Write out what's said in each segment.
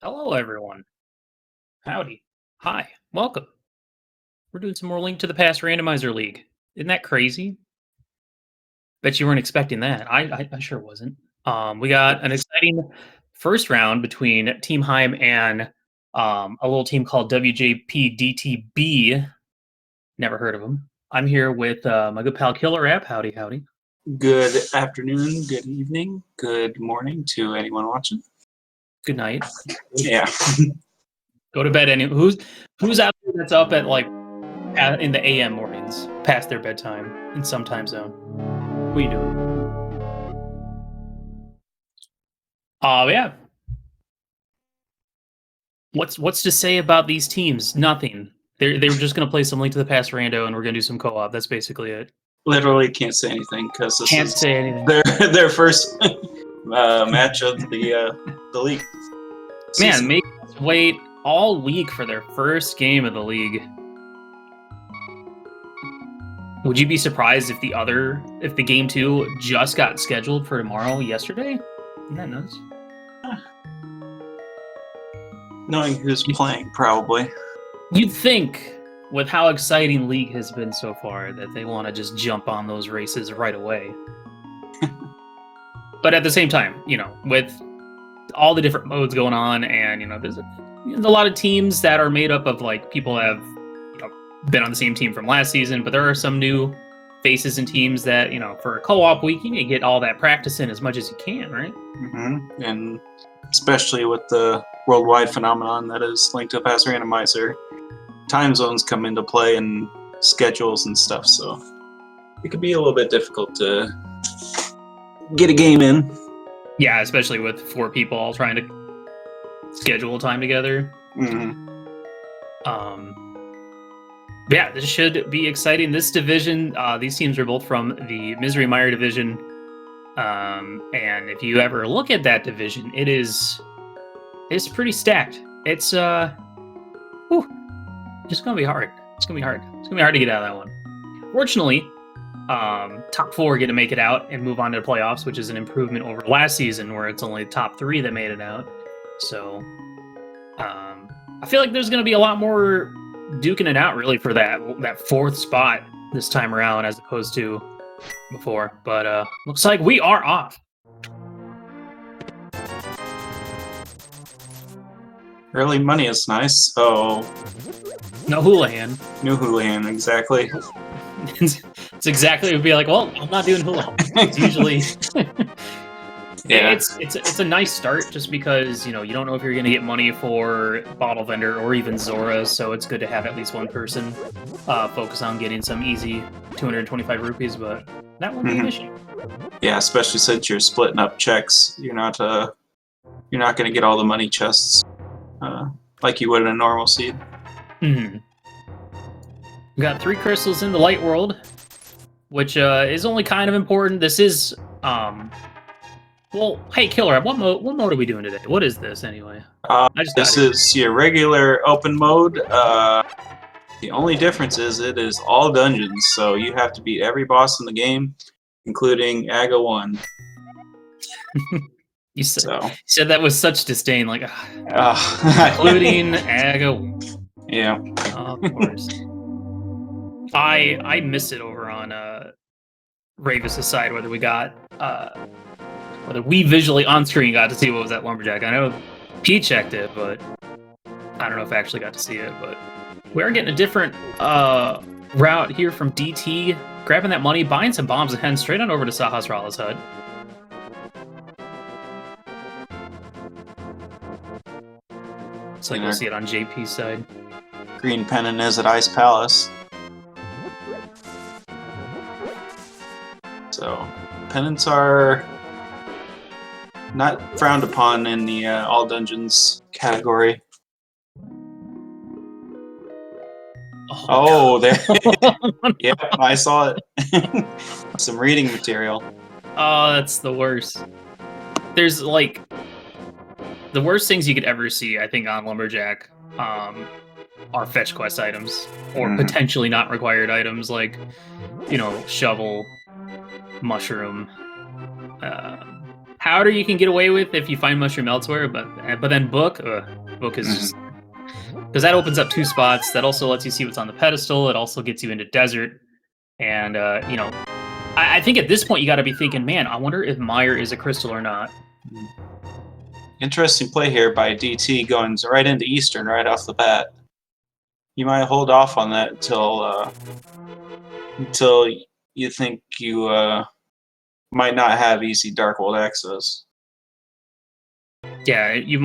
Hello, everyone. Howdy. Hi. Welcome. We're doing some more Link to the Past Randomizer League. Isn't that crazy? Bet you weren't expecting that. I sure wasn't. We got an exciting first round between Team Hime and a little team called WJPDTB. Never heard of them. I'm here with my good pal Killer App. Howdy, howdy. Good afternoon, good evening, good morning to anyone watching. Good night. Yeah. Go to bed. Who's out there that's up at in the AM mornings, past their bedtime in some time zone? What are you doing? Yeah. What's to say about these teams? Nothing. They were just gonna play some Link to the Past rando, and we're gonna do some co-op. That's basically it. Literally can't say anything because this Can't is say anything. their first match of the league. Man, make us wait all week for their first game of the league. Would you be surprised if the game 2 just got scheduled for tomorrow yesterday? Isn't that nuts? Knowing who's playing, probably. You'd think, with how exciting League has been so far, that they want to just jump on those races right away. But at the same time, with all the different modes going on, and there's a lot of teams that are made up of people that have been on the same team from last season, but there are some new faces and teams that for a co-op week you need to get all that practice in as much as you can, right? Mm-hmm. And especially with the worldwide phenomenon that is Link to the Past Randomizer, time zones come into play and schedules and stuff, so it could be a little bit difficult to get a game in. Yeah, especially with 4 people all trying to schedule time together. Mm-hmm. Yeah, this should be exciting. This division, these teams are both from the Misery Mire division. And if you ever look at that division, it's pretty stacked. It's gonna be hard. It's gonna be hard to get out of that one. Fortunately, top 4 get to make it out and move on to the playoffs, which is an improvement over last season where it's only top 3 that made it out. So I feel like there's gonna be a lot more duking it out really for that 4th spot this time around as opposed to before. But looks like we are off. Early money is nice, so No Houlihan. No Houlihan, exactly. It's exactly, it would be like, well, I'm not doing Houlihan. It's usually yeah. It's a nice start just because you don't know if you're gonna get money for Bottle Vendor or even Zora, so it's good to have at least one person focus on getting some easy 225 rupees, but that won't be an issue. Yeah, especially since you're splitting up checks, you're not gonna get all the money chests like you would in a normal seed. Mm-hmm. We got 3 crystals in the light world, which is only kind of important. This is well, hey Killer, what mode are we doing today? What is this anyway? This is your regular open mode. The only difference is it is all dungeons, so you have to beat every boss in the game, including Aga 1. You said that with such disdain, like including Aga 1. Yeah. Of course. I missed it over on Ravis' side, whether we visually on screen got to see what was that lumberjack. I know P checked it, but I don't know if I actually got to see it. But we're getting a different route here from DT, grabbing that money, buying some bombs and heading straight on over to Sahasrara's hut. Looks like we'll see it on JP's side. Green Pennant is at Ice Palace. So, pennants are not frowned upon in the all dungeons category. Oh, there. Yep, I saw it. Some reading material. Oh, that's the worst. There's the worst things you could ever see, I think, on Lumberjack are fetch quest items or potentially not required items like, shovel, mushroom, Powder you can get away with if you find mushroom elsewhere, but then book is just because that opens up 2 spots. That also lets you see what's on the pedestal. It also gets you into desert, and you know, I think at this point you got to be thinking, man, I wonder if Mire is a crystal or not. Interesting play here by DT going right into Eastern right off the bat. You might hold off on that until you think you might not have easy Darkhold access. Yeah, you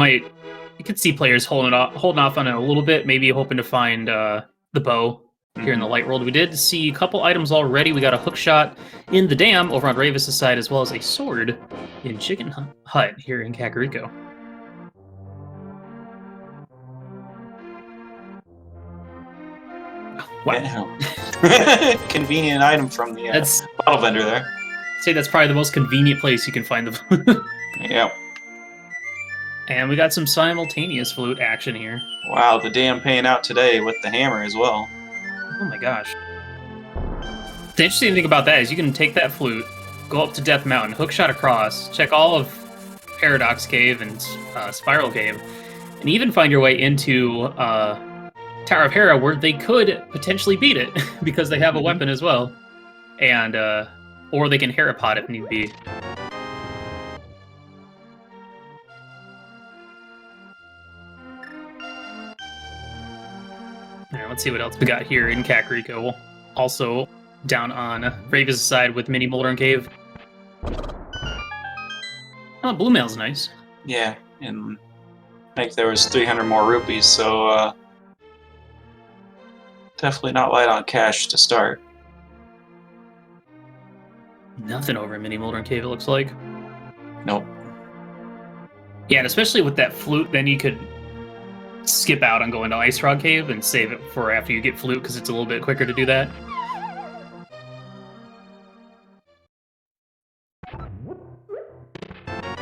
could see players holding off on it a little bit, maybe hoping to find the bow here in the light world. We did see a couple items already. We got a hook shot in the dam over on Ravis' side, as well as a sword in Chicken Hut here in Kakariko. Wow. Yeah. Convenient item from the bottle vendor there. I'd say that's probably the most convenient place you can find the Yep. And we got some simultaneous flute action here. Wow, the dam paying out today with the hammer as well. Oh my gosh. The interesting thing about that is you can take that flute, go up to Death Mountain, hookshot across, check all of Paradox Cave and Spiral Cave, and even find your way into Tower of Hera, where they could potentially beat it because they have a weapon as well, and or they can Herapod if need be. Right, let's see what else we got here in Kakariko. Also down on Ravis' side with Mini Moldern Cave. Oh, Blue Mail's nice. Yeah, and I think there was 300 more rupees, so definitely not light on cash to start. Nothing over in Mini Moldern Cave, it looks like. Nope. Yeah, and especially with that flute, then you could skip out on going to Ice Frog Cave and save it for after you get flute, because it's a little bit quicker to do that.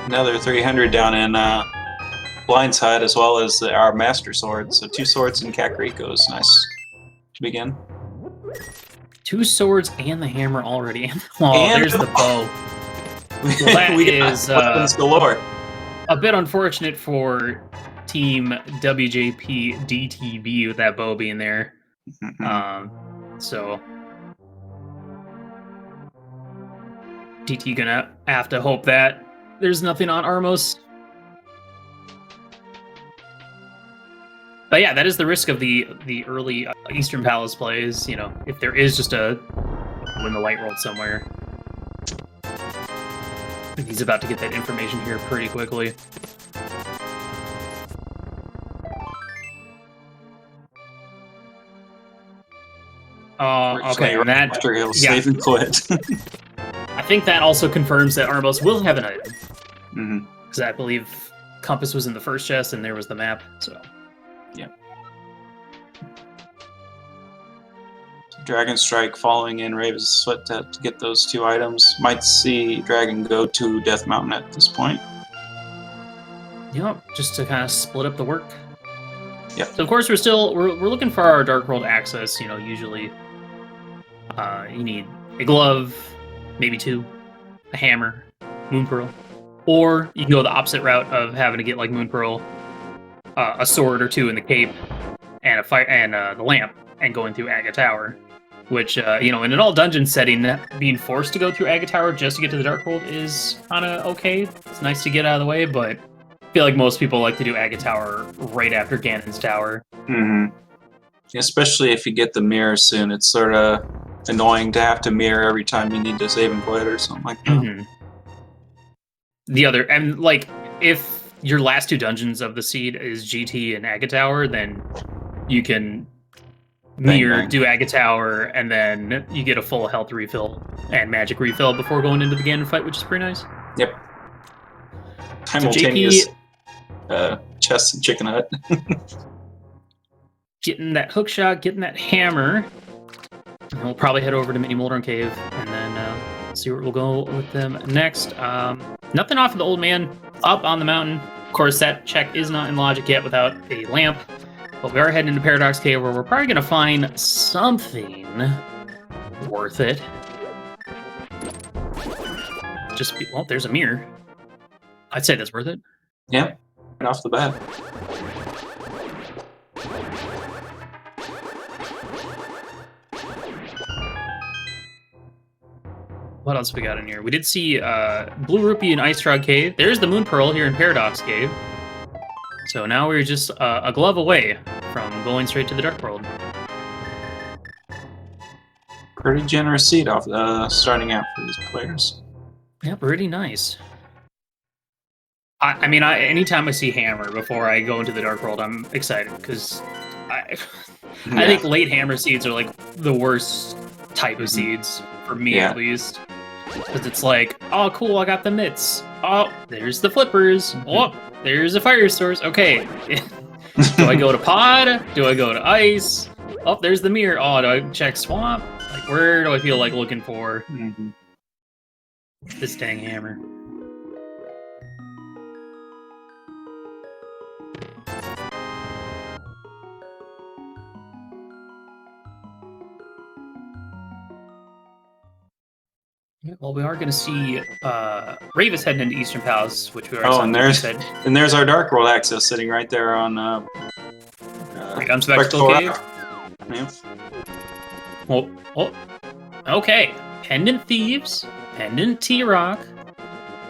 Another 300 down in Blindside, as well as our Master Sword. So 2 swords in Kakariko is nice to begin. 2 swords and the hammer already. Oh, and there's the bow. Well, that is weapons galore. A bit unfortunate for Team WJPDTB with that bow being there. So DT gonna have to hope that there's nothing on Armos. But yeah, that is the risk of the early Eastern Palace plays. You know, if there is just a win the light world somewhere. And he's about to get that information here pretty quickly. Okay, and that after he'll save and quit. I think that also confirms that Armos will have an item. Because I believe Compass was in the first chest and there was the map, so. Yeah. Dragon Strike following in Raven's Sweat to get those 2 items. Might see Dragon go to Death Mountain at this point. Yep, just to kind of split up the work. Yeah. So of course we're looking for our Dark World access. You know, usually you need a glove, maybe 2, a hammer, Moon Pearl, or you can go the opposite route of having to get like Moon Pearl, a sword or 2 in the cape, and a fire and the lamp, and going through Aga Tower. Which you know, in an all dungeon setting, being forced to go through Aga Tower just to get to the Dark World is kind of okay. It's nice to get out of the way, but I feel like most people like to do Aga Tower right after Ganon's Tower. Especially if you get the mirror soon. It's sort of annoying to have to mirror every time you need to save and quit or something like that. The other, and like, if your last 2 dungeons of the seed is GT and Aga Tower, then you can mirror, do Aga Tower, and then you get a full health refill and magic refill before going into the Ganon fight, which is pretty nice. Yep. Simultaneous chest and Chicken Hut. Getting that hook shot, getting that hammer. And we'll probably head over to Mini Moldern Cave and then see where we'll go with them next. Nothing off of the old man up on the mountain. Of course, that check is not in logic yet without a lamp. But we are heading into Paradox Cave, where we're probably going to find something worth it. Well, there's a mirror. I'd say that's worth it. Yeah, right off the bat. What else we got in here? We did see Blue Rupee and Ice Frog Cave. There's the Moon Pearl here in Paradox Cave. So now we're just a glove away from going straight to the Dark World. Pretty generous seed off starting out for these players. Yeah, pretty nice. I mean, anytime I see Hammer before I go into the Dark World, I'm excited because I think late Hammer seeds are like the worst type of seeds for me at least. Because it's like, oh, cool, I got the mitts. Oh, there's the flippers. Oh, there's a fire source. Okay. Do I go to pod? Do I go to ice? Oh, there's the mirror. Oh, do I check swamp? Like, where do I feel like looking for this dang hammer? Yeah, well, we are going to see Ravis heading into Eastern Palace, which we already said. And there's our Dark World access sitting right there on Spectacle Cave. Yeah. Oh, okay. Pendant Thieves, Pendant T-Rock,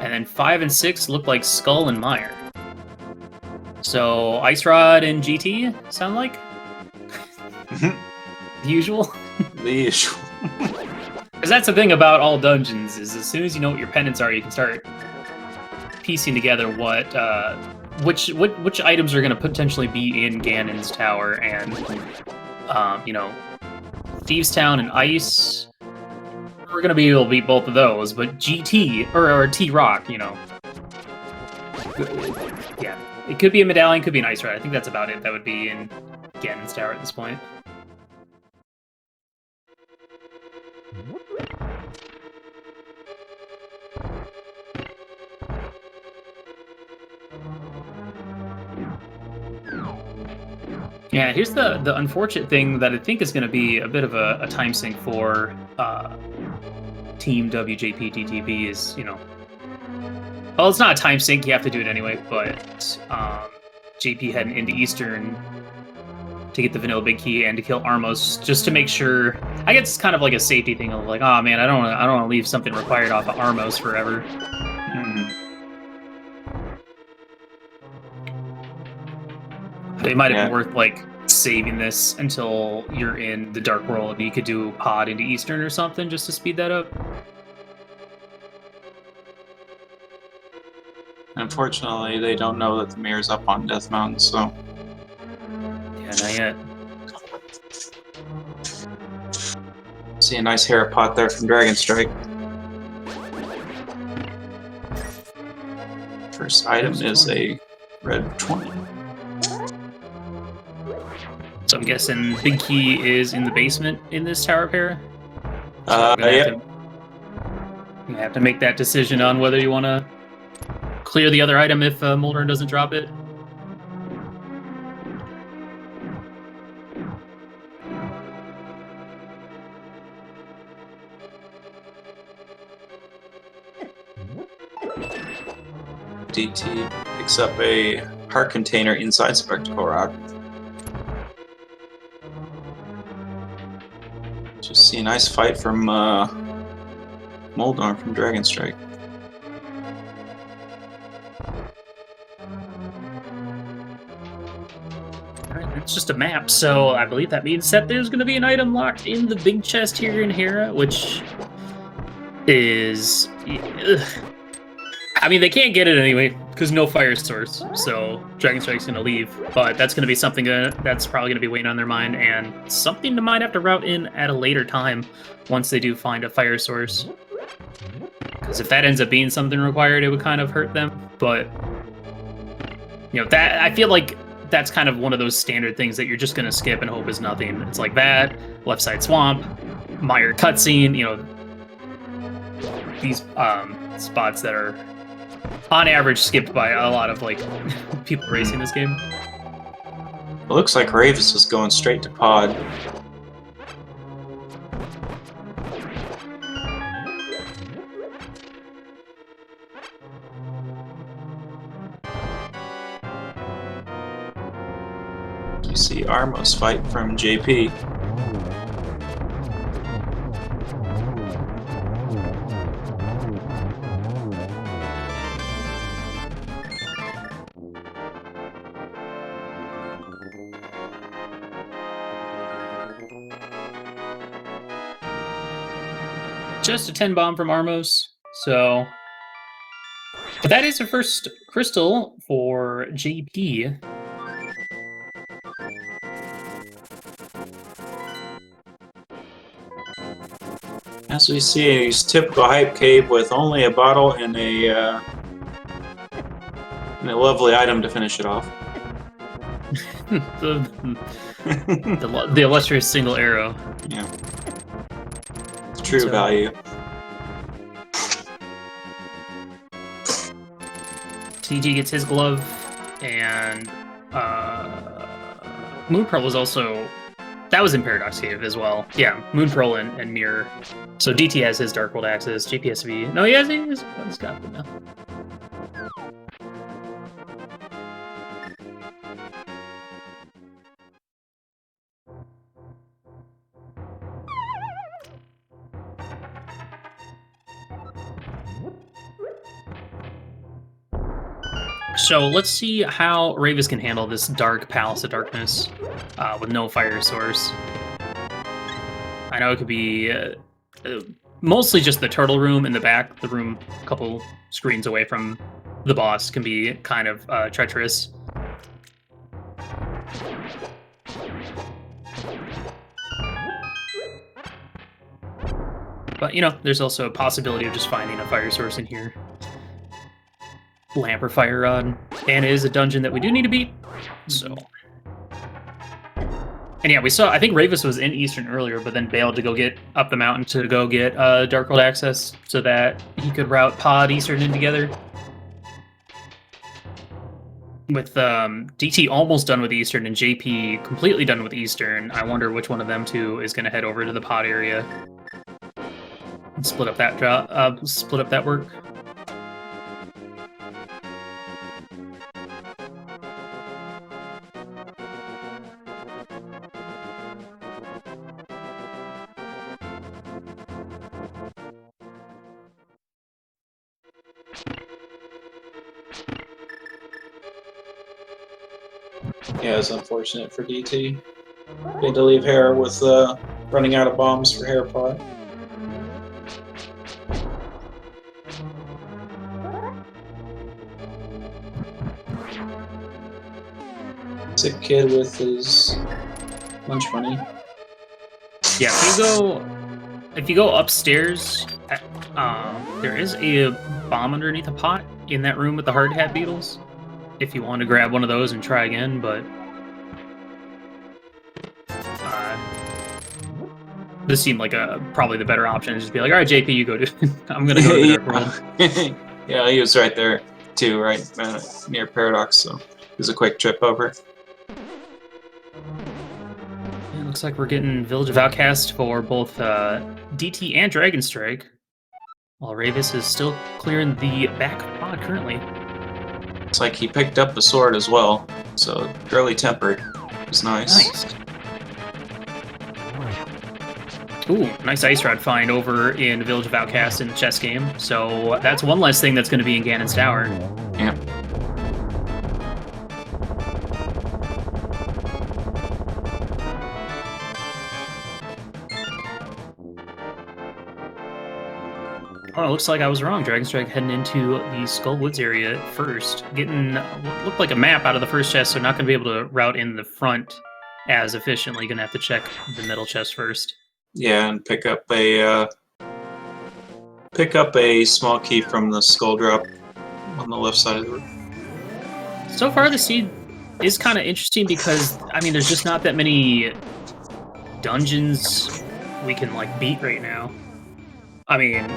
and then 5 and 6 look like Skull and Mire. So Ice Rod and GT sound like the usual. The usual. Because that's the thing about all dungeons, is as soon as you know what your pendants are, you can start piecing together what which items are going to potentially be in Ganon's tower, and you know, Thieves Town and Ice. We're going to be able to beat both of those, but GT or T-Rock, you know, yeah, it could be a medallion, could be an Ice Rod. I think that's about it. That would be in Ganon's tower at this point. Yeah, here's the unfortunate thing that I think is going to be a bit of a time sink for Team WJPDTB is, you know, well, it's not a time sink, you have to do it anyway, but JP heading into Eastern to get the Vanilla Big Key and to kill Armos, just to make sure. I guess it's kind of like a safety thing of like, oh man, I don't want to leave something required off of Armos forever. It might have been worth like saving this until you're in the Dark World, and you could do pod into Eastern or something just to speed that up. Unfortunately, they don't know that the mirror's up on Death Mountain, so. Yeah, not yet. See a nice hair pot there from Dragon Strike. First item is a red 20. So I'm guessing Big Key is in the basement in this tower pair. So you have to make that decision on whether you want to clear the other item if Moldern doesn't drop it. DT picks up a heart container inside Spectacle Rock. Just see a nice fight from Moldorn from Dragon Strike. Alright, it's just a map, so I believe that means that there's going to be an item locked in the big chest here in Hera, which is... I mean, they can't get it anyway, because no fire source, so Dragon Strike's going to leave, but that's going to be something that's probably going to be waiting on their mind, and something they might have to route in at a later time once they do find a fire source. Because if that ends up being something required, it would kind of hurt them, but, you know, that I feel like that's kind of one of those standard things that you're just going to skip and hope is nothing. It's like that, left side swamp, Mire cutscene, you know, these spots that are on average skipped by a lot of like people racing this game. It looks like Ravis is going straight to pod. You see Armos fight from JP. Just a 10 bomb from Armos, so... But that is the first crystal for JP. As we see, he's typical hype cave with only a bottle and a lovely item to finish it off. the illustrious single arrow. Yeah. It's true value. CG gets his glove, and Moon Pearl was also... That was in Paradox Cave as well. Yeah, Moon Pearl and Mirror. So DT has his Dark World Axis, GPSV... No, he's got them now. So let's see how Ravis can handle this dark Palace of Darkness with no fire source. I know it could be mostly just the turtle room in the back. The room a couple screens away from the boss can be kind of treacherous. But, you know, there's also a possibility of just finding a fire source in here. Lamp or fire rod. And it is a dungeon that we do need to beat. So. And yeah, we saw, I think Ravis was in Eastern earlier, but then bailed to go get up the mountain to go get Dark World Access so that he could route Pod, Eastern, in together. With DT almost done with Eastern and JP completely done with Eastern, I wonder which one of them two is going to head over to the Pod area and split up that work. Yeah, it's unfortunate for DT. They had to leave Hare with running out of bombs for Hare Pot. Sick kid with his lunch money. Yeah, if you go upstairs, there is a bomb underneath a pot in that room with the hard hat beetles. If you want to grab one of those and try again, but this seemed like probably the better option. Just be like, all right, JP, you go do. I'm gonna go to the Dark World. Yeah, he was right there too, right near Paradox, so it was a quick trip over. It looks like we're getting Village of Outcast for both DT and Dragon Strike, while Ravis is still clearing the back pod currently. Looks like he picked up the sword as well, so fairly tempered. It was nice. Ooh, nice Ice Rod find over in Village of Outcast in the chess game. So that's one less thing that's going to be in Ganon's Tower. Yeah. Oh, it looks like I was wrong. Dragon Strike heading into the Skull Woods area first. Getting what looked like a map out of the first chest, so not going to be able to route in the front as efficiently. Going to have to check the middle chest first. Yeah, and pick up a small key from the skull drop on the left side of the room. So far, the seed is kind of interesting because, I mean, there's just not that many dungeons we can, like, beat right now. I mean,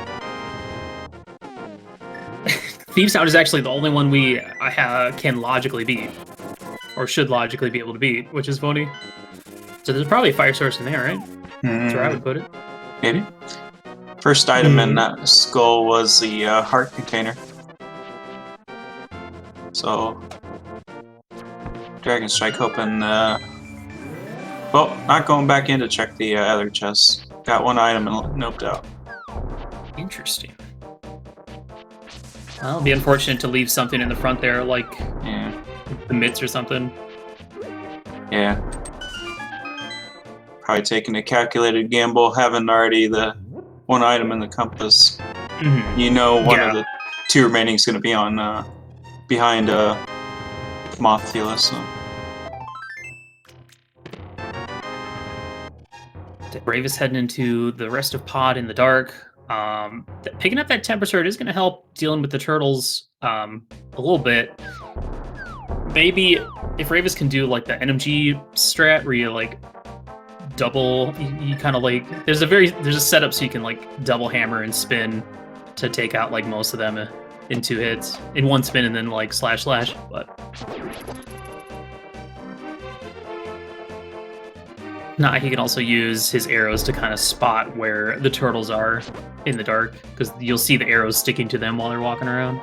Thieves' Town is actually the only one I can logically beat, or should logically be able to beat, which is funny. So there's probably a fire source in there, right? That's where I would put it. Maybe. First item in that skull was the heart container. So, Dragon Strike hoping Well, not going back in to check the other chests. Got one item and noped out. Interesting. Well, it'll be unfortunate to leave something in the front there, like the mitts or something. Yeah. Probably taking a calculated gamble, having already the one item in the compass. Mm-hmm. You know one of the two remaining is going to be on behind Mothula, so. Brave is heading into the rest of Pod in the dark. Picking up that temperature is going to help dealing with the turtles a little bit. Maybe if Ravis can do like the NMG strat where you like double, you kind of like there's a setup so you can like double hammer and spin to take out like most of them in 2 hits in 1 spin and then like slash. But nah, he can also use his arrows to kind of spot where the turtles are in the dark, because you'll see the arrows sticking to them while they're walking around.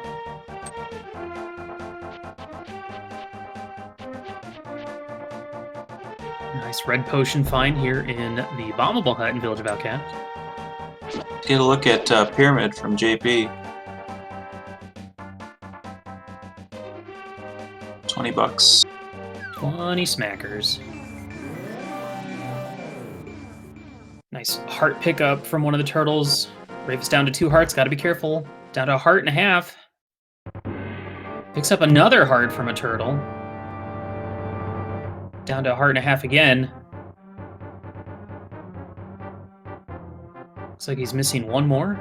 Nice red potion find here in the bombable hut in Village of Outcast. Get a look at Pyramid from JP. $20. 20 smackers. Nice heart pickup from one of the turtles. Rave's down to 2 hearts, gotta be careful. Down to 1.5 hearts. Picks up another heart from a turtle. Down to 1.5 hearts again. Looks like he's missing 1 more.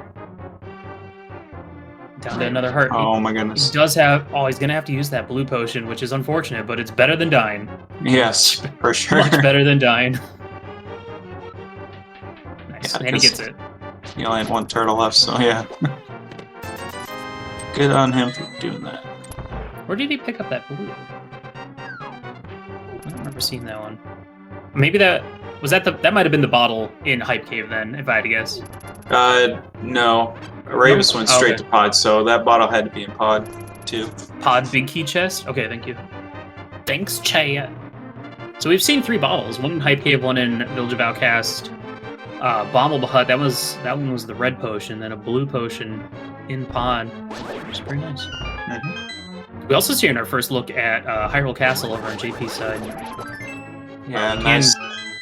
Down to another heart. Oh my goodness. He does have... Oh, he's gonna have to use that blue potion, which is unfortunate, but it's better than dying. Yes, for sure. Much better than dying. Nice. Yeah, and he gets it. He only had 1 turtle left, so yeah. Good on him for doing that. Where did he pick up that blue? I don't remember seeing that one. Maybe that might have been the bottle in Hype Cave then, if I had to guess. No. Ravis went straight to Pod, so that bottle had to be in Pod too. Pod big key chest? Okay, thank you. Thanks, Chaya. So we've seen 3 bottles. 1 in Hype Cave, 1 in Village of Outcast. Bombable Hut, that one was the red potion, then a blue potion in Pod, which is pretty nice. Mm-hmm. We also see in our first look at Hyrule Castle over on JP's side. Yeah,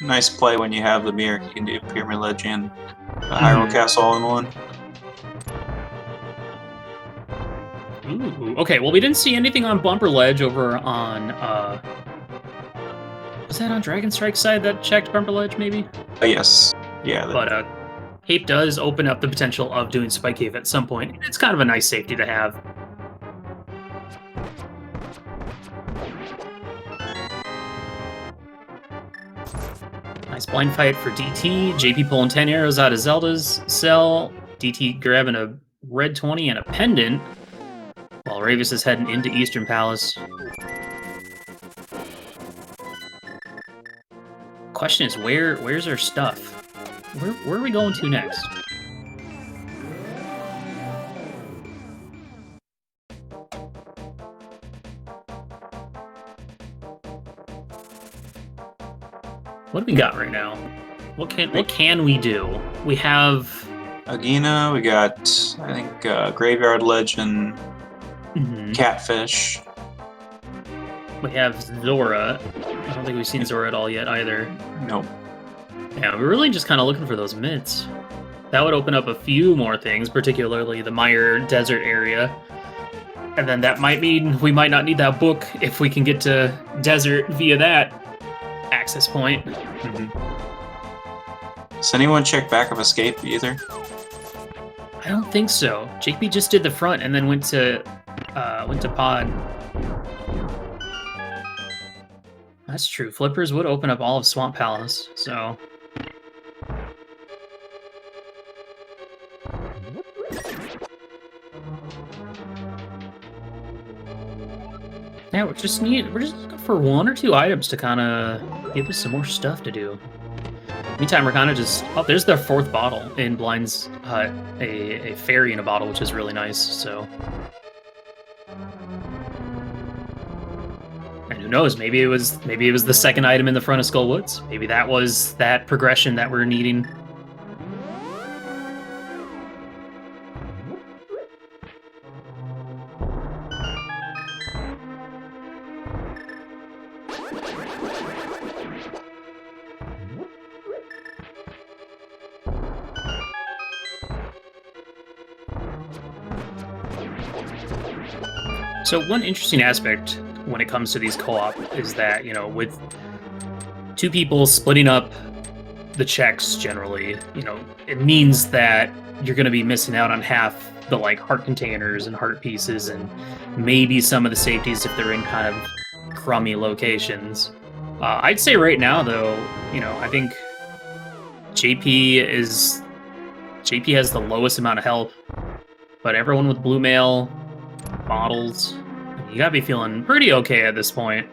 nice play when you have the mirror. You can do Pyramid Ledge and Hyrule Castle all in one. Ooh, okay, well we didn't see anything on Bumper Ledge over on, was that on Dragon Strike's side that checked Bumper Ledge, maybe? Yes. Yeah. But Cape does open up the potential of doing Spike Cave at some point. It's kind of a nice safety to have. Nice blind fight for DT. JP pulling 10 arrows out of Zelda's cell. DT grabbing a red 20 and a pendant, while Ravis is heading into Eastern Palace. Question is, where's our stuff? Where are we going to next? What do we got right now? What can we do? We have Agina, we got I think Graveyard Ledge and Catfish. We have Zora. I don't think we've seen Zora at all yet either. Nope. Yeah, we're really just kind of looking for those mitts. That would open up a few more things, particularly the Mire Desert area. And then that might mean we might not need that book if we can get to Desert via that access point. Does anyone check Back of Escape either? I don't think so. JP just did the front and then went to Pod. That's true. Flippers would open up all of Swamp Palace, so... Yeah, we're just looking for 1 or 2 items to kind of give us some more stuff to do. Meantime, we're kind of just... Oh, there's the 4th bottle in Blind's hut. A fairy in a bottle, which is really nice, so... And who knows? Maybe it was the second item in the front of Skull Woods. Maybe that was that progression that we're needing. So one interesting aspect when it comes to these co-op is that, you know, with two people splitting up the checks generally, you know, it means that you're going to be missing out on half the like heart containers and heart pieces and maybe some of the safeties if they're in kind of crummy locations. I'd say right now though, you know, I think JP has the lowest amount of health, but everyone with blue mail, bottles, you gotta be feeling pretty okay at this point.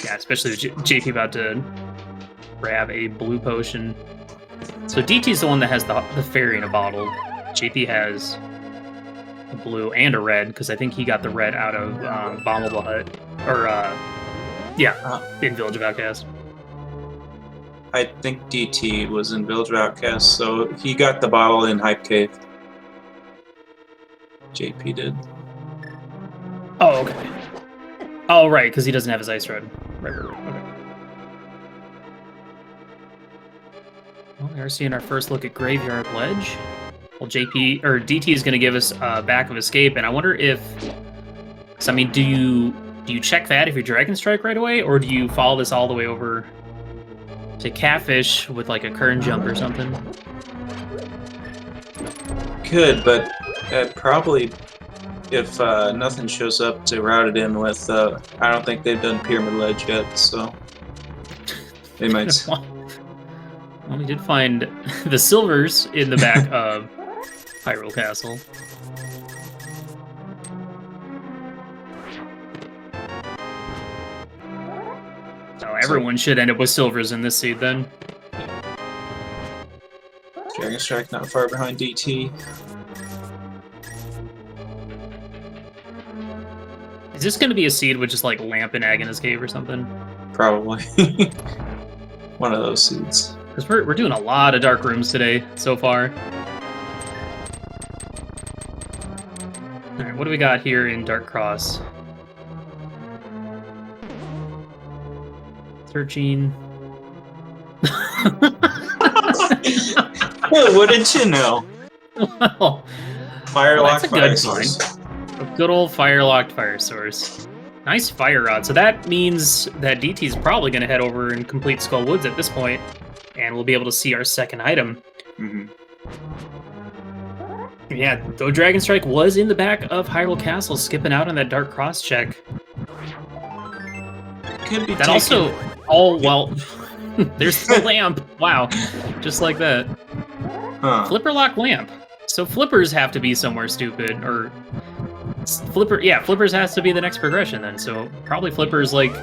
Yeah, especially with JP about to grab a blue potion. So DT's the one that has the fairy in a bottle. JP has a blue and a red, because I think he got the red out of Bombable Hut. Or, in Village of Outcast. I think DT was in Village of Outcast, so he got the bottle in Hype Cave. JP did. Oh, okay. Oh, right, because he doesn't have his ice red. Right. Okay. Well, we are seeing our first look at Graveyard Ledge. Well, DT is going to give us a back of escape, and I wonder if... So, I mean, do you check that if you're Dragon Strike right away, or do you follow this all the way over to Catfish with like a Kern jump or something? Could, but probably if nothing shows up to route it in with, I don't think they've done Pyramid Ledge yet, so they might. Well, we did find the silvers in the back of Hyrule Castle. So everyone should end up with silvers in this seed then. Dragon Strike not far behind DT. Is this going to be a seed with just like Lamp and Agnes Cave or something? Probably. One of those seeds. Because we're doing a lot of dark rooms today so far. Alright, what do we got here in Dark Cross? Searching. Well, what did you know? Well, Firelock fire source. source. A good old fire-locked fire source. Nice fire rod. So that means that DT's probably going to head over and complete Skull Woods at this point, and we'll be able to see our second item. Mm-hmm. Yeah, though Dragon Strike was in the back of Hyrule Castle, skipping out on that Dark Cross check. Could be that also... Oh, well, there's the lamp. Wow, just like that. Huh. Flipper lock lamp. So flippers have to be somewhere stupid, or... Flippers has to be the next progression then, so probably Flippers, like,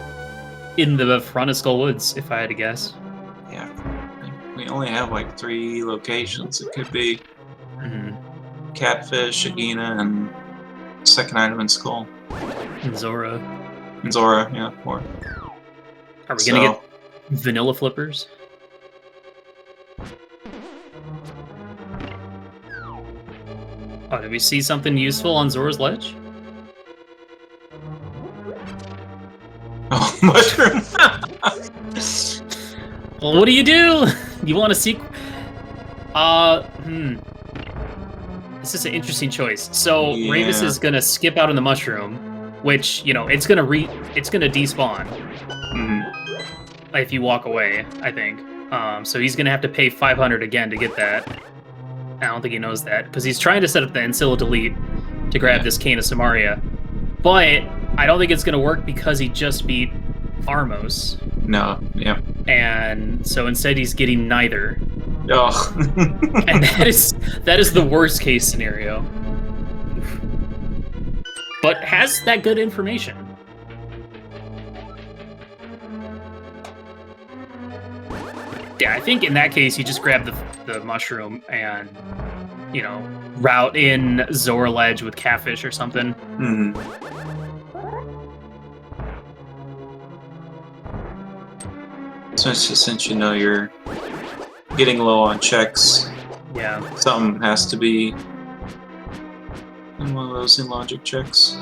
in the front of Skull Woods, if I had to guess. Yeah, we only have, like, 3 locations. It could be Catfish, Agina, and second item in Skull. And Zora. And Zora, yeah, more. Are we gonna get vanilla Flippers? Oh, did we see something useful on Zora's Ledge? Oh, mushroom! Well, what do? You want to see... This is an interesting choice. So, yeah. Ravis is gonna skip out on the mushroom, which, you know, it's gonna despawn. If you walk away, I think. So he's gonna have to pay 500 again to get that. I don't think he knows that, because he's trying to set up the Ancilla Delete to grab this Cane of Samaria. But I don't think it's going to work because he just beat Armos. No, yeah. And so instead he's getting neither. Oh. And that is the worst case scenario. But has that good information. Yeah, I think in that case, you just grab the mushroom and, you know, route in Zora Ledge with catfish or something. Mm-hmm. So since you know you're getting low on checks, Yeah. something has to be in one of those in-logic checks.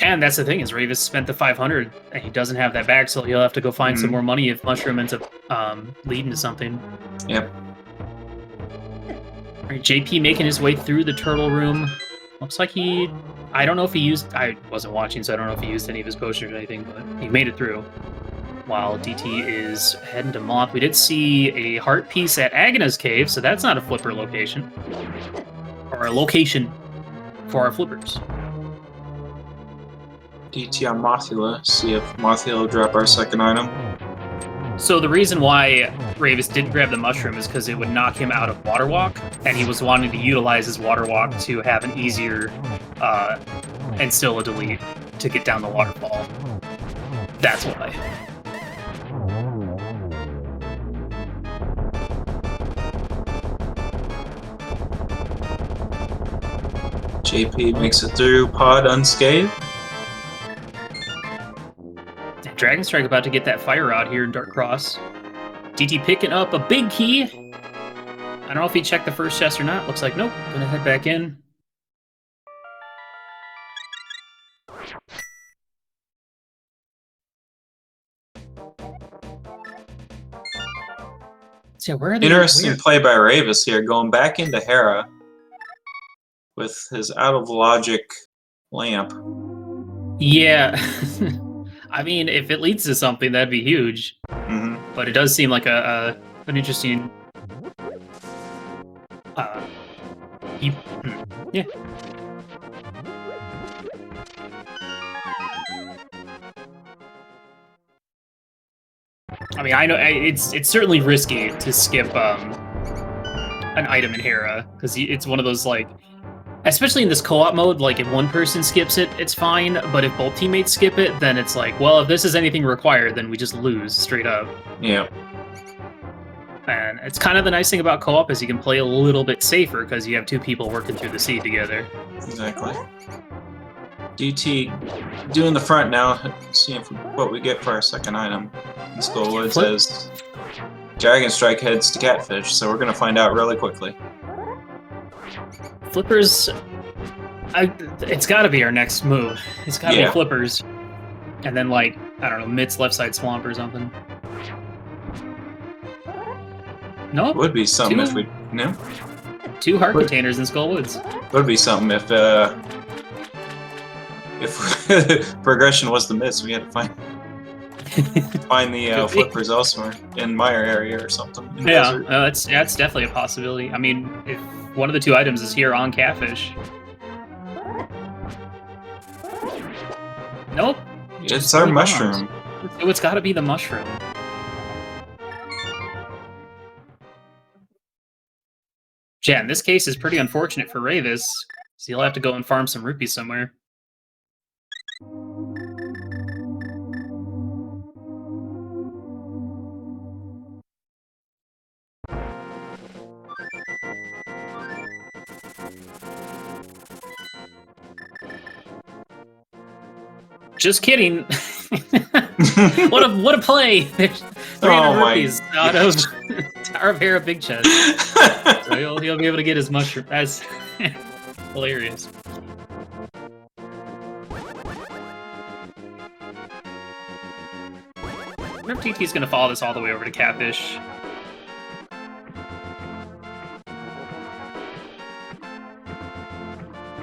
And that's the thing, is Ravis spent the 500, and he doesn't have that back, so he'll have to go find some more money if Mushroom ends up leading to something. Yep. Alright, JP making his way through the turtle room. Looks like he... I don't know if he used... I wasn't watching, so I don't know if he used any of his potions or anything, but he made it through. While DT is heading to Moth. We did see a heart piece at Agana's cave, so that's not a flipper location. Or a location for our flippers. DT on Mothula, see if Mothula will drop our second item. So the reason why Ravis didn't grab the mushroom is because it would knock him out of Water Walk, and he was wanting to utilize his Water Walk to have an easier and still a delete to get down the waterfall. That's why. JP makes it through pod unscathed. Dragon Strike about to get that fire out here in Dark Cross. DT picking up a big key. I don't know if he checked the first chest or not. Looks like nope. Gonna head back in. So where are they? Interesting play by Ravis here, going back into Hera with his out of logic lamp. Yeah. I mean, if it leads to something, that'd be huge. Mm-hmm. But it does seem like an interesting. Yeah. I mean, I know it's certainly risky to skip an item in Hera because it's one of those like. Especially in this co-op mode, like if one person skips it, it's fine, but if both teammates skip it, then it's like, well, if this is anything required, then we just lose straight up. Yeah. And it's kind of the nice thing about co-op is you can play a little bit safer because you have two people working through the seed together. Exactly. DT doing the front now, seeing what we get for our second item. This goal says Dragon Strike heads to Catfish, so we're going to find out really quickly. Flippers, it's got to be our next move. It's got to be Flippers. And then, like, I don't know, Mitt's left side swamp or something. Nope. Would be something if we... No? 2 heart containers in Skull Woods. Would be something if progression was the miss. We had to find the flippers elsewhere in Meyer area or something. Yeah, that's definitely a possibility. I mean, if one of the 2 items is here on Catfish. Nope. It's our mushroom. So it's got to be the mushroom. Yeah, in this case is pretty unfortunate for Ravis, so he'll have to go and farm some rupees somewhere. Just kidding. What a play! There's 300 rupees out of Tower of Hera Big Chest. So he'll be able to get his mushroom. That's hilarious. I wonder if TT's gonna follow this all the way over to Catfish.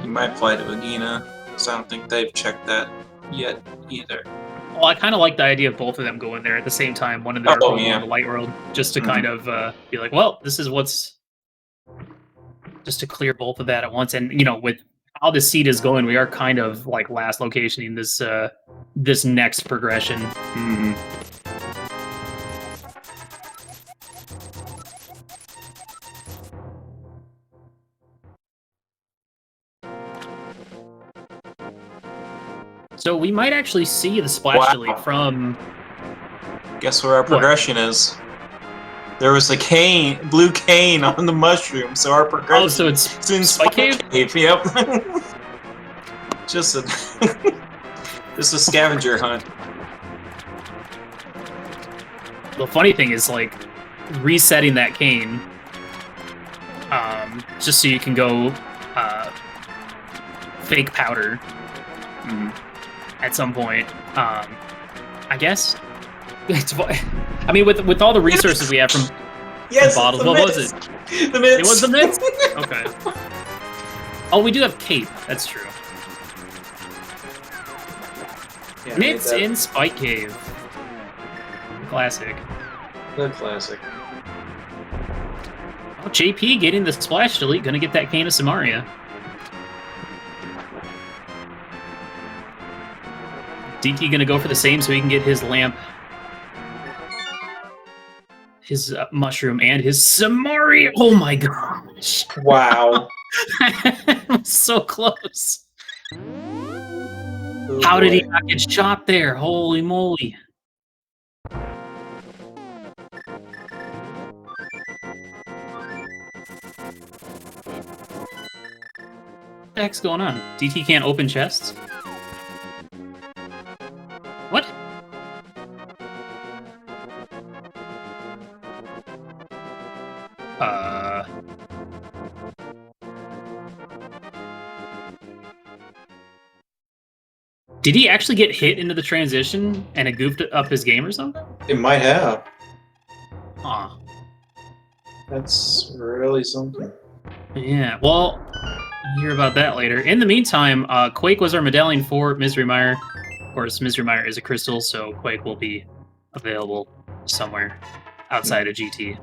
He might fly to Agena, because I don't think they've checked that yet either. Well, I kind of like the idea of both of them going there at the same time, one in the Dark World, one in the Light World, just to kind of be like, well, this is what's... Just to clear both of that at once. And, you know, with how the seed is going, we are kind of, like, last location in this this next progression. Mm-hmm. So we might actually see the splash delete from... Guess where our progression is. There was a blue cane on the mushroom, so our progression. Oh, so it's in Spike Cave? Yep. Just a scavenger hunt. The funny thing is, like, resetting that cane, just so you can go fake powder at some point. I guess. I mean, with all the resources we have from bottles, what was it? The mitts. It was the mitts? Okay. Oh, we do have cape. That's true. Yeah, Mitts in Spike Cave. Classic. The classic. Oh, JP getting the splash delete. Gonna get that cane of Samaria. DT gonna go for the same so he can get his lamp, his mushroom, and his Samaria. Oh my gosh. Wow. So close. Oh, How did he boy. not get shot there? Holy moly. What the heck's going on? DT can't open chests? What? Did he actually get hit into the transition and it goofed up his game or something? It might have. Aw. That's really something. Yeah, well, we'll hear about that later. In the meantime, Quake was our medallion for Misery Mire. Of course, Misery Mire is a crystal, so Quake will be available somewhere outside of GT.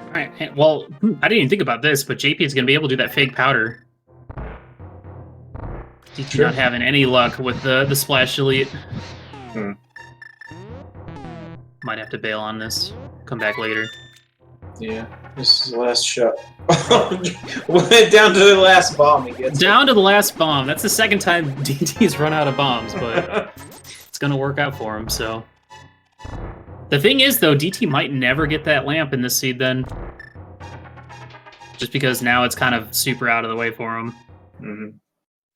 Alright, well, I didn't even think about this, but JP is going to be able to do that fake powder. DT not having any luck with the splash delete. Might have to bail on this. Come back later. Yeah, this is the last shot. Went down to the last bomb he gets. Down to the last bomb. That's the second time DT's run out of bombs, but it's going to work out for him, so... The thing is, though, DT might never get that lamp in this seed then. Just because now it's kind of super out of the way for him.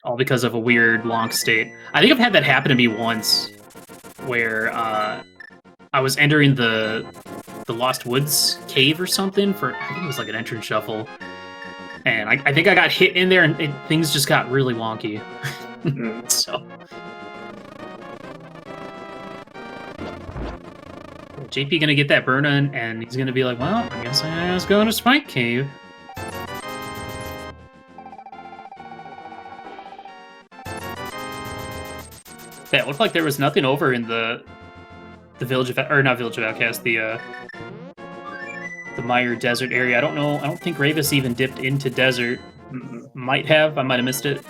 All because of a weird long state. I think I've had that happen to me once, where I was entering the Lost Woods cave or something for, I think it was like an entrance shuffle. And I think I got hit in there and things just got really wonky. So... JP gonna get that burn in, and he's gonna be like, well, I guess I was going to Spike Cave. Yeah, it looked like there was nothing over in the Village of, or not Village of Outcast, the Mire Desert area. I don't think Ravis even dipped into desert. Might have, I might have missed it.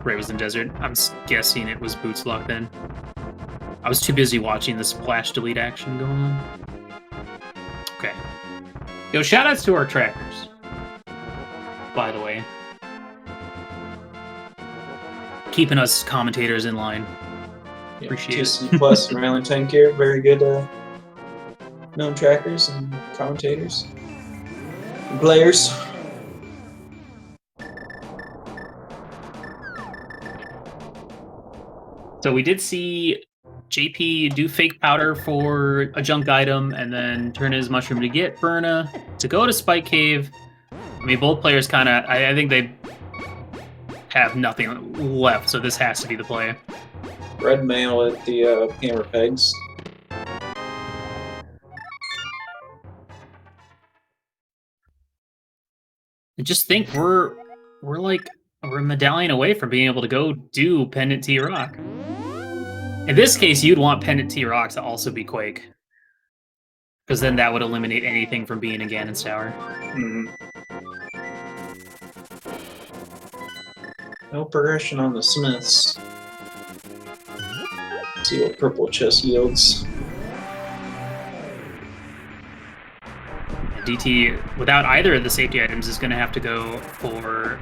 Ravis in desert. I'm guessing it was Boots Luck then. I was too busy watching the splash delete action going on. Okay. Yo, shoutouts to our trackers, by the way. Keeping us commentators in line. Appreciate it. TC Plus and Ryland 10K, very good known trackers and commentators. And players. So we did see JP do fake powder for a junk item and then turn his mushroom to get Berna to go to Spike Cave. I mean, both players kind of, I think they have nothing left, so this has to be the play. Red mail at the hammer pegs. And just think, we're a medallion away from being able to go do Pendant T-Rock. In this case, you'd want Pendant T-Rock to also be Quake. Because then that would eliminate anything from being in Ganon's Tower. No progression on the Smiths. See what purple chest yields. DT, without either of the safety items, is going to have to go for...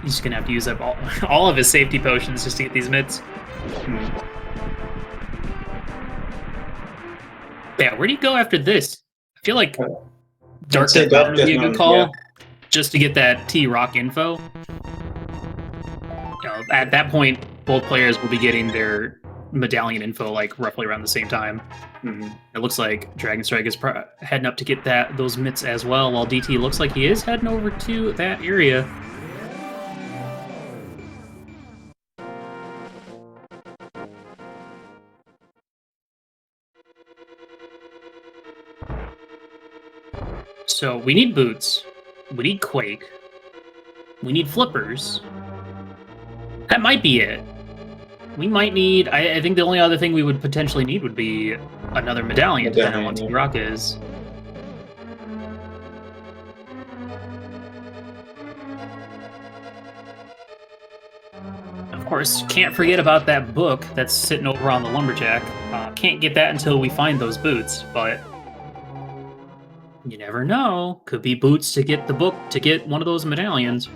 He's going to have to use up all of his safety potions just to get these mids. Yeah, where do you go after this? I feel like Dark Death Mountain would be a good call, yeah, just to get that T-Rock info. You know, at that point, both players will be getting their medallion info like roughly around the same time. It looks like Dragon Strike is heading up to get those mitts as well, while DT looks like he is heading over to that area. So we need boots, we need Quake, we need flippers. That might be it. We might need, I think the only other thing we would potentially need would be another medallion, depending on what T-Rock is. Of course, can't forget about that book that's sitting over on the lumberjack. Can't get that until we find those boots, but you never know. Could be boots to get the book to get one of those medallions.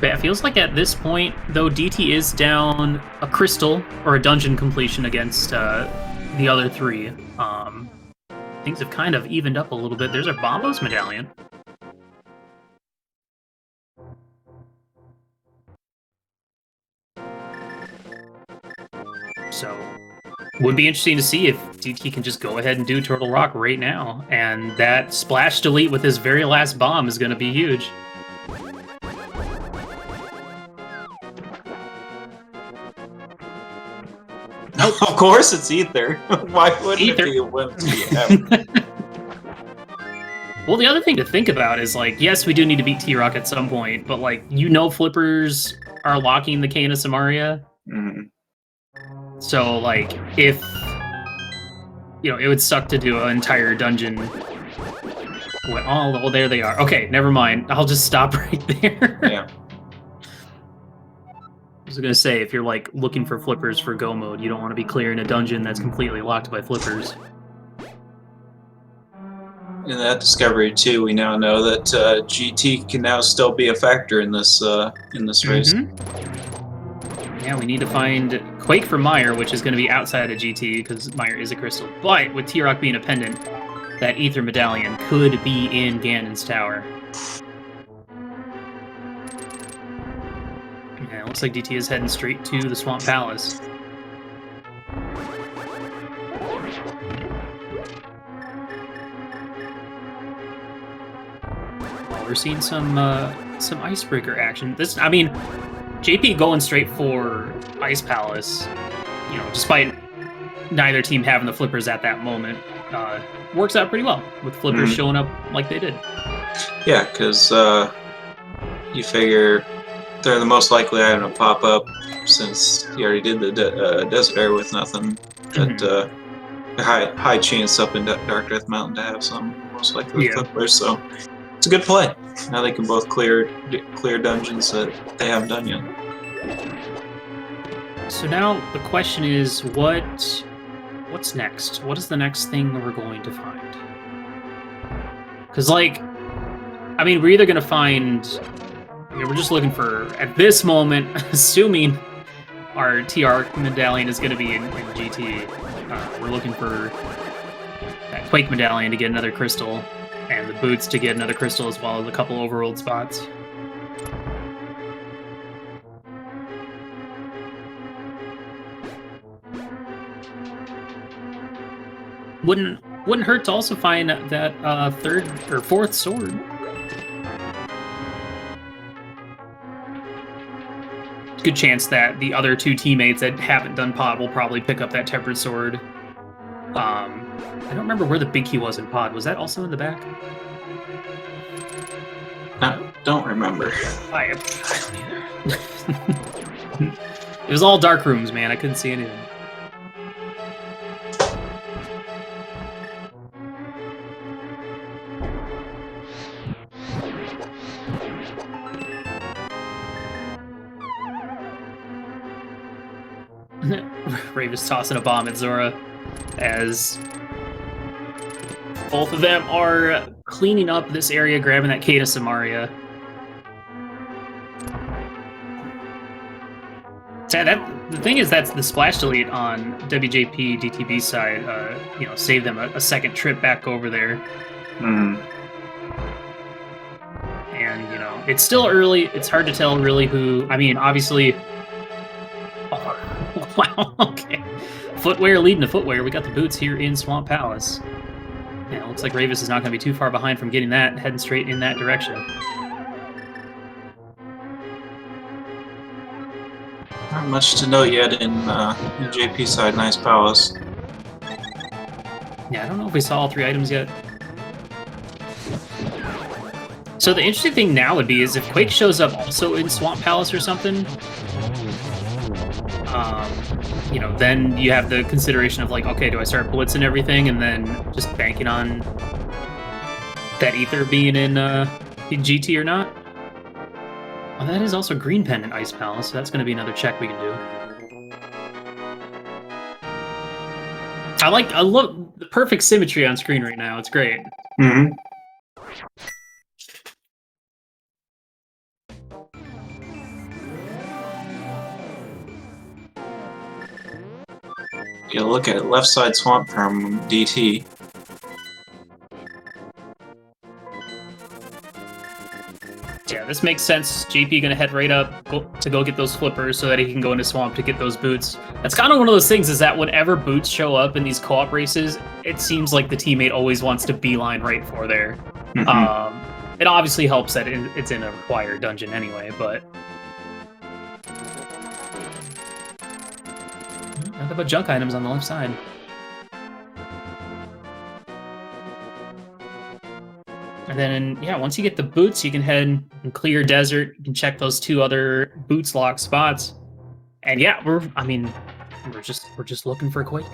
But it feels like at this point, though, DT is down a crystal or a dungeon completion against the other three. Things have kind of evened up a little bit. There's our Bombo's medallion. So, would be interesting to see if DT can just go ahead and do Turtle Rock right now. And that splash delete with his very last bomb is going to be huge. Of course it's Ether. Why wouldn't it be a wimp to be Well, the other thing to think about is, like, yes, we do need to beat T-Rock at some point, but, like, you know flippers are locking the Cane of Samaria. So, like, if... You know, it would suck to do an entire dungeon... Oh, well, there they are. Okay, never mind. I'll just stop right there. Yeah. I was gonna say, if you're like looking for flippers for Go mode, you don't want to be clearing a dungeon that's completely locked by flippers. In that discovery too, we now know that GT can now still be a factor in this race. Yeah, we need to find Quake for Meyer, which is going to be outside of GT because Meyer is a crystal. But with T-Rock being a pendant, that Ether medallion could be in Ganon's Tower. Yeah, it looks like DT is heading straight to the Swamp Palace. Well, we're seeing some icebreaker action. I mean, JP going straight for Ice Palace, you know, despite neither team having the flippers at that moment, works out pretty well with flippers showing up like they did. Yeah, because you figure they're the most likely item to pop up since you already did the Desert Air with nothing. That high chance up in Dark Death Mountain to have some most likely flippers. So it's a good play. Now they can both clear dungeons that they haven't done yet. So now the question is, what's next? What is the next thing we're going to find? Because, like, I mean, we're either going to find... we're just looking for, at this moment, assuming our TR medallion is going to be in GT, we're looking for that Quake medallion to get another crystal, and the boots to get another crystal, as well as a couple overworld spots. Wouldn't hurt to also find that third or fourth sword. Good chance that the other two teammates that haven't done pot will probably pick up that tempered sword I don't remember where the big key was in pod. Was that also in the back? I don't remember. I don't either. It was all dark rooms, man. I couldn't see anything. Rave is tossing a bomb at Zora as both of them are cleaning up this area, grabbing that Kata Samaria. The thing is, that's the splash delete on WJPDTB side. You know, save them a second trip back over there. Mm. And you know, it's still early. It's hard to tell really who. I mean, obviously. Oh, wow. Okay. Footwear leading to footwear. We got the boots here in Swamp Palace. And it looks like Ravis is not going to be too far behind from getting that, heading straight in that direction. Not much to note yet in JP side. Nice Palace. Yeah, I don't know if we saw all 3 items yet. So the interesting thing now would be is if Quake shows up also in Swamp Palace or something, you know, then you have the consideration of like, okay, do I start blitzing everything and then just banking on that ether being in GT or not? Well, that is also Green Pendant Ice Palace, so that's going to be another check we can do. I love the perfect symmetry on screen right now. It's great. Mm-hmm. You look at left side swamp from DT. Yeah, this makes sense. JP gonna head right up to go get those flippers so that he can go into swamp to get those boots. That's kind of one of those things is that whenever boots show up in these co-op races, it seems like the teammate always wants to beeline right for there. Mm-hmm. It obviously helps that it's in a required dungeon anyway, but nothing about junk items on the left side. And then, yeah, once you get the boots, you can head and clear desert. You can check those 2 other boots lock spots. And yeah, we're just looking for Quake.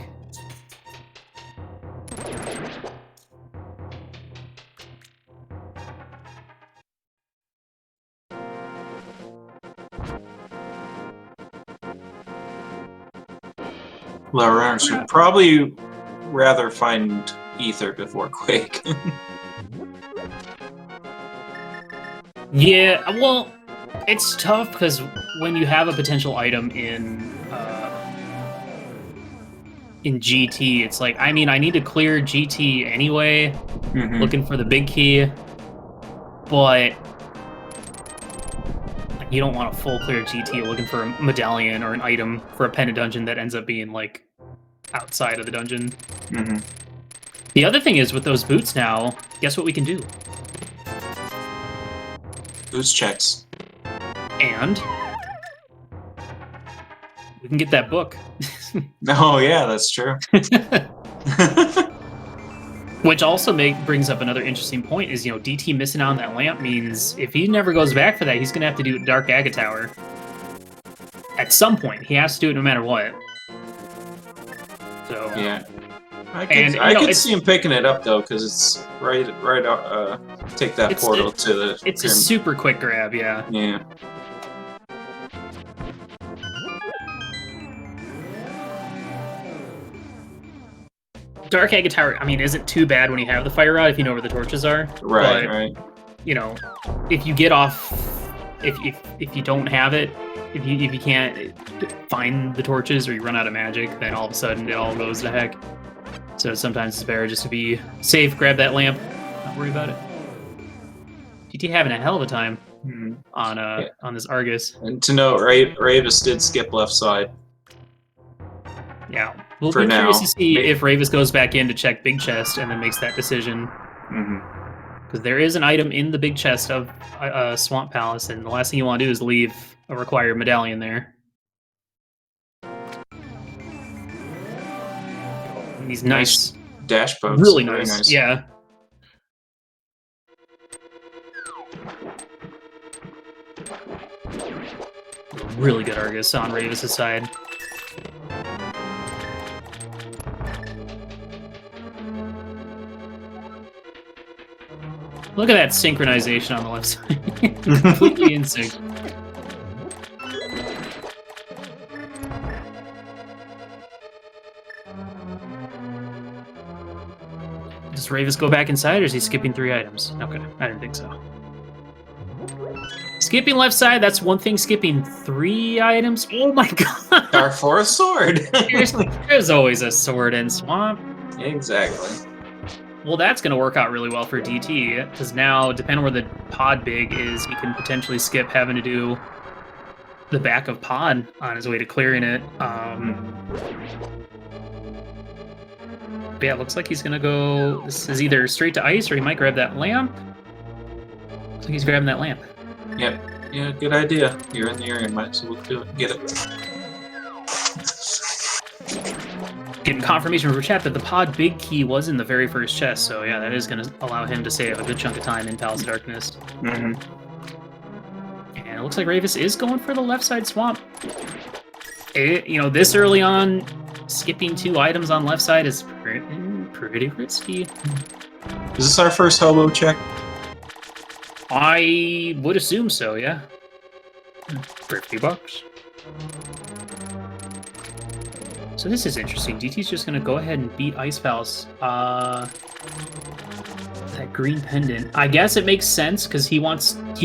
Lower runners should probably rather find ether before Quake. Yeah, well, it's tough because when you have a potential item in GT, it's like, I mean, I need to clear GT anyway, looking for the big key, but you don't want a full clear GT looking for a medallion or an item for a pendant dungeon that ends up being, like, outside of the dungeon. Mm-hmm. The other thing is, with those boots now, guess what we can do? Boost checks. And we can get that book. Oh yeah, that's true. Which also brings up another interesting point is, you know, DT missing out on that lamp means if he never goes back for that, he's going to have to do Dark Agate Tower. At some point, he has to do it no matter what. So yeah. I could see him picking it up though, because it's right. Take that portal to the. It's a super quick grab, yeah. Yeah. Dark Agate Tower, I mean, isn't too bad when you have the fire rod if you know where the torches are. Right, but, right. You know, if you get off, if you don't have it, if you can't find the torches or you run out of magic, then all of a sudden it all goes to heck. So sometimes it's better just to be safe, grab that lamp, not worry about it. GT having a hell of a time on this Argus. And to note, Ravis did skip left side. Yeah, we'll be curious to see if Ravis goes back in to check big chest and then makes that decision. Because there is an item in the big chest of Swamp Palace, and the last thing you want to do is leave a required medallion there. these nice dash pokes. really Very nice. Yeah. Really good Argus on Ravis' side. Look at that synchronization on the left side. Completely in sync. Does Ravis go back inside, or is he skipping 3 items? Okay, I didn't think so. Skipping left side, that's one thing. Skipping 3 items? Oh my god! Or for a sword. There's always a sword in Swamp. Exactly. Well, that's going to work out really well for DT, because now, depending on where the pod big is, he can potentially skip having to do the back of pod on his way to clearing it. But yeah, it looks like he's going to go... This is either straight to ice, or he might grab that lamp. Looks like he's grabbing that lamp. Yep. Yeah, good idea. You're in the area, might as well do it. Get it. Getting confirmation from chat that the pod big key was in the very first chest, so yeah, that is going to allow him to save a good chunk of time in Palace of Darkness. Mm-hmm. And it looks like Ravis is going for the left side swamp. This early on, skipping 2 items on left side is pretty risky. Is this our first hobo check? I would assume so, yeah. For $50. So this is interesting. DT's just going to go ahead and beat Ice Palace. That green pendant. I guess it makes sense because he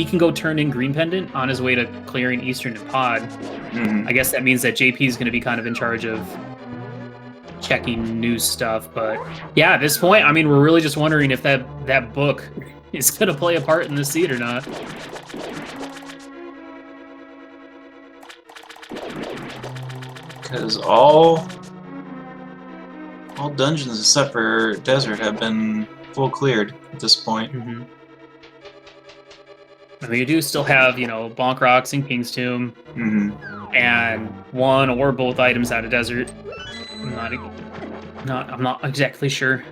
can go turn in green pendant on his way to clearing Eastern and Pod. Mm-hmm. I guess that means that JP is going to be kind of in charge of checking new stuff. But yeah, at this point, I mean, we're really just wondering if that book is going to play a part in this seed or not. Because all dungeons except for Desert have been full cleared at this point. Mm-hmm. I mean, you do still have, Bonk Rocks and King's Tomb, and 1 or both items out of Desert. I'm not exactly sure.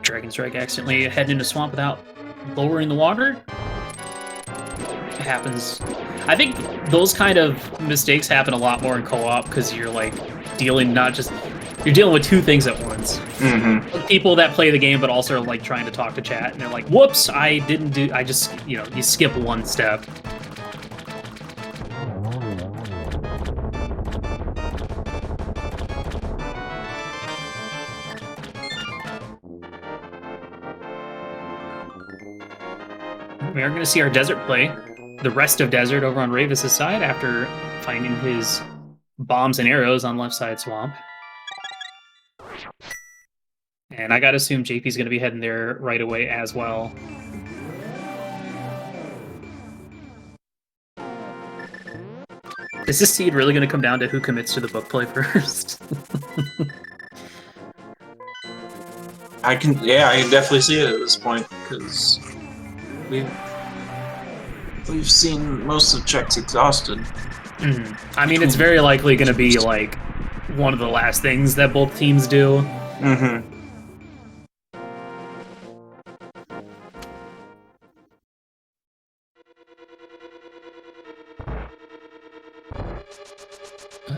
Dragon Strike accidentally heading into Swamp without lowering the water. It happens. I think those kind of mistakes happen a lot more in co-op because you're dealing with 2 things at once. Mm-hmm. People that play the game but also are trying to talk to chat, and they're like, whoops, I just you skip 1 step. We are going to see our Desert play the rest of Desert over on Ravis' side after finding his bombs and arrows on left side Swamp. And I gotta assume JP's going to be heading there right away as well. Is this seed really going to come down to who commits to the book play first? I can definitely see it at this point because we've seen most of checks exhausted. I mean, it's very likely going to be one of the last things that both teams do.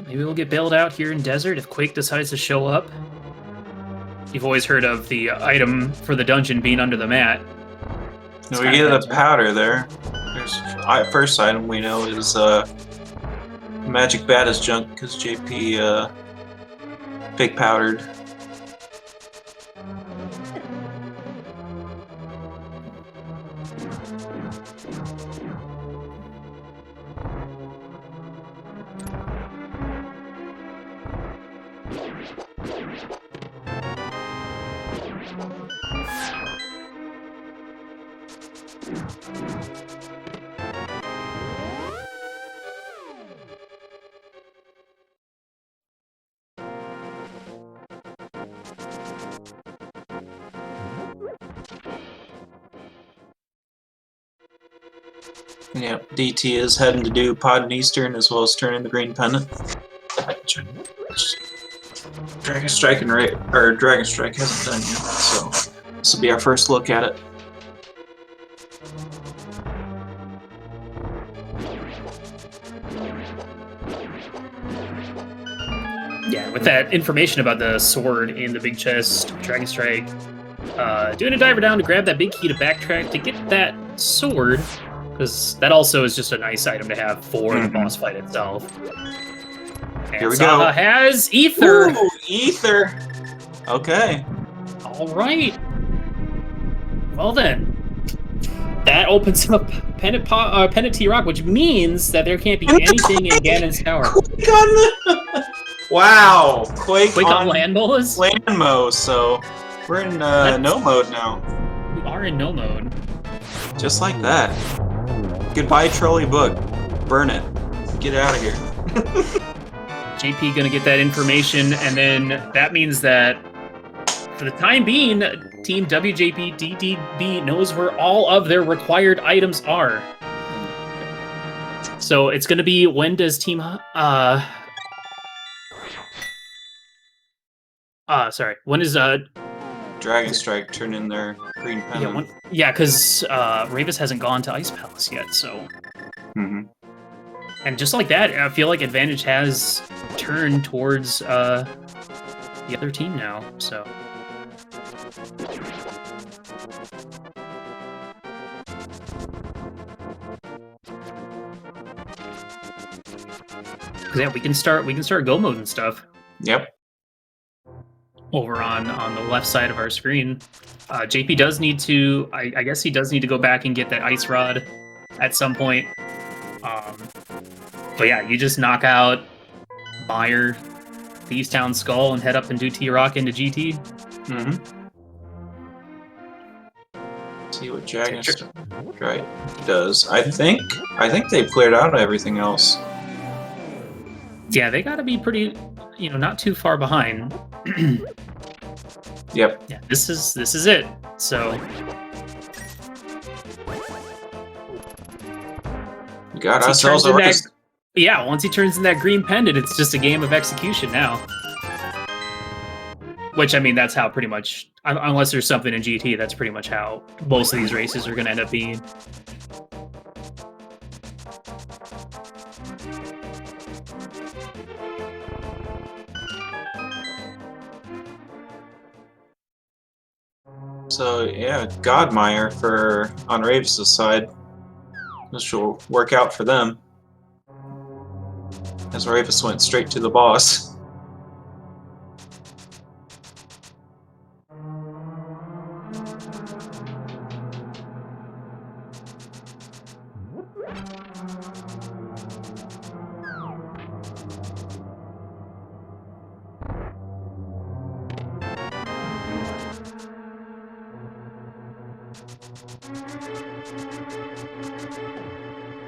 Maybe we'll get bailed out here in Desert if Quake decides to show up. You've always heard of the item for the dungeon being under the mat. No, we get a powder there. First item we know is Magic Bat is junk because JP fake powdered. Yep, DT is heading to do Pod and Eastern as well as turning the green pennant. Dragon Strike Dragon Strike hasn't done yet, so this will be our first look at it. Yeah, with that information about the sword in the big chest, Dragon Strike, doing a diver down to grab that big key to backtrack to get that sword, because that also is just a nice item to have for the boss fight itself. And Here we Saha go. has Ether! Ooh, Ether! Okay. All right. Well then, that opens up Pennant T-Rock, which means that there can't be anything in Ganon's tower. Quake on wow! Quake on land modes? Land mode, so we're in no mode now. We are in no mode. Just like that. Goodbye, trolley book. Burn it. Get out of here. JP gonna get that information, and then that means that for the time being, Team WJPDTB knows where all of their required items are. So it's gonna be, when does Team when is Dragon Strike turn in their green pennant. yeah, because Ravis hasn't gone to Ice Palace yet, so. And just like that, I feel like Advantage has turned towards the other team now, so. Yeah, we can start go mode and stuff. Yep. Over on the left side of our screen. JP does need to, I guess he does need to go back and get that Ice Rod at some point. But yeah, you just knock out Meyer, the East Town Skull, and head up and do T-Rock into GT. See what Dragon Strike does. I think they've cleared out everything else. Yeah, they gotta be pretty, not too far behind. Yep. Yeah, this is it. So we got ourselves a race. Yeah, once he turns in that green pendant, it's just a game of execution now. Which, I mean, that's how pretty much, unless there's something in GT, that's pretty much how most of these races are going to end up being. So yeah, Godmire for on Ravis' side. This will work out for them. As Ravis went straight to the boss.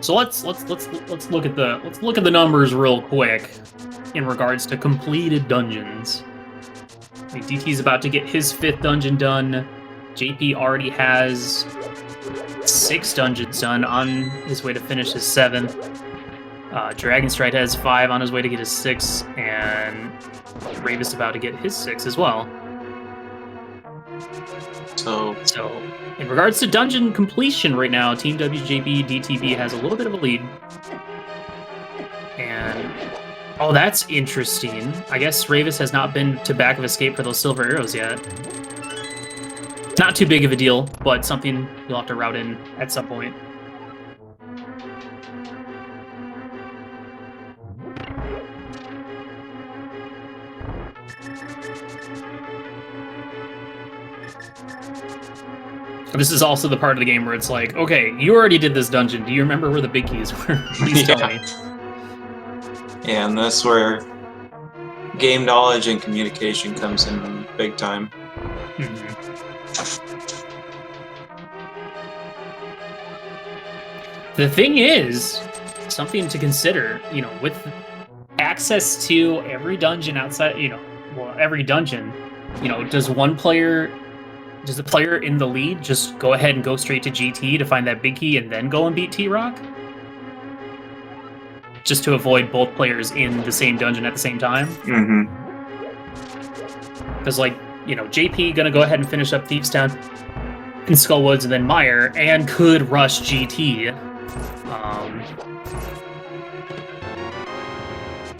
So let's look at the numbers real quick in regards to completed dungeons. I mean, DT's about to get his 5th dungeon done. JP already has 6 dungeons done, on his way to finish his 7th. Dragon Strike has 5 on his way to get his 6th, and Ravis about to get his 6 as well. So in regards to dungeon completion right now, Team WJPDTB has a little bit of a lead. And, oh, that's interesting. I guess Ravis has not been to Back of Escape for those silver arrows yet. Not too big of a deal, but something you'll have to route in at some point. This is also the part of the game where it's like, okay, you already did this dungeon. Do you remember where the big keys were? Please tell me. Yeah, and that's where game knowledge and communication comes in big time. The thing is, something to consider, with access to every dungeon outside, every dungeon, does one player does the player in the lead just go ahead and go straight to GT to find that big key and then go and beat T-Rock? Just to avoid both players in the same dungeon at the same time? Mm-hmm. Because, like, you know, JP gonna go ahead and finish up Thieves Town in Skullwoods and then Meyer, and could rush GT.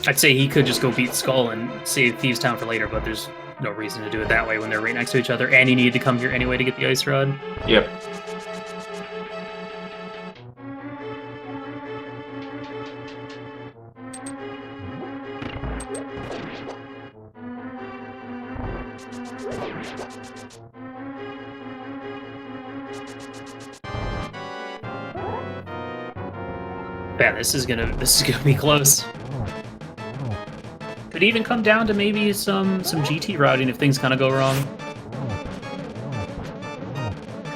I'd say he could just go beat Skull and save Thieves Town for later, but there's no reason to do it that way when they're right next to each other, and he needed to come here anyway to get the Ice Rod. Yep. Yeah, this is gonna be close. Could even come down to maybe some GT routing if things kind of go wrong.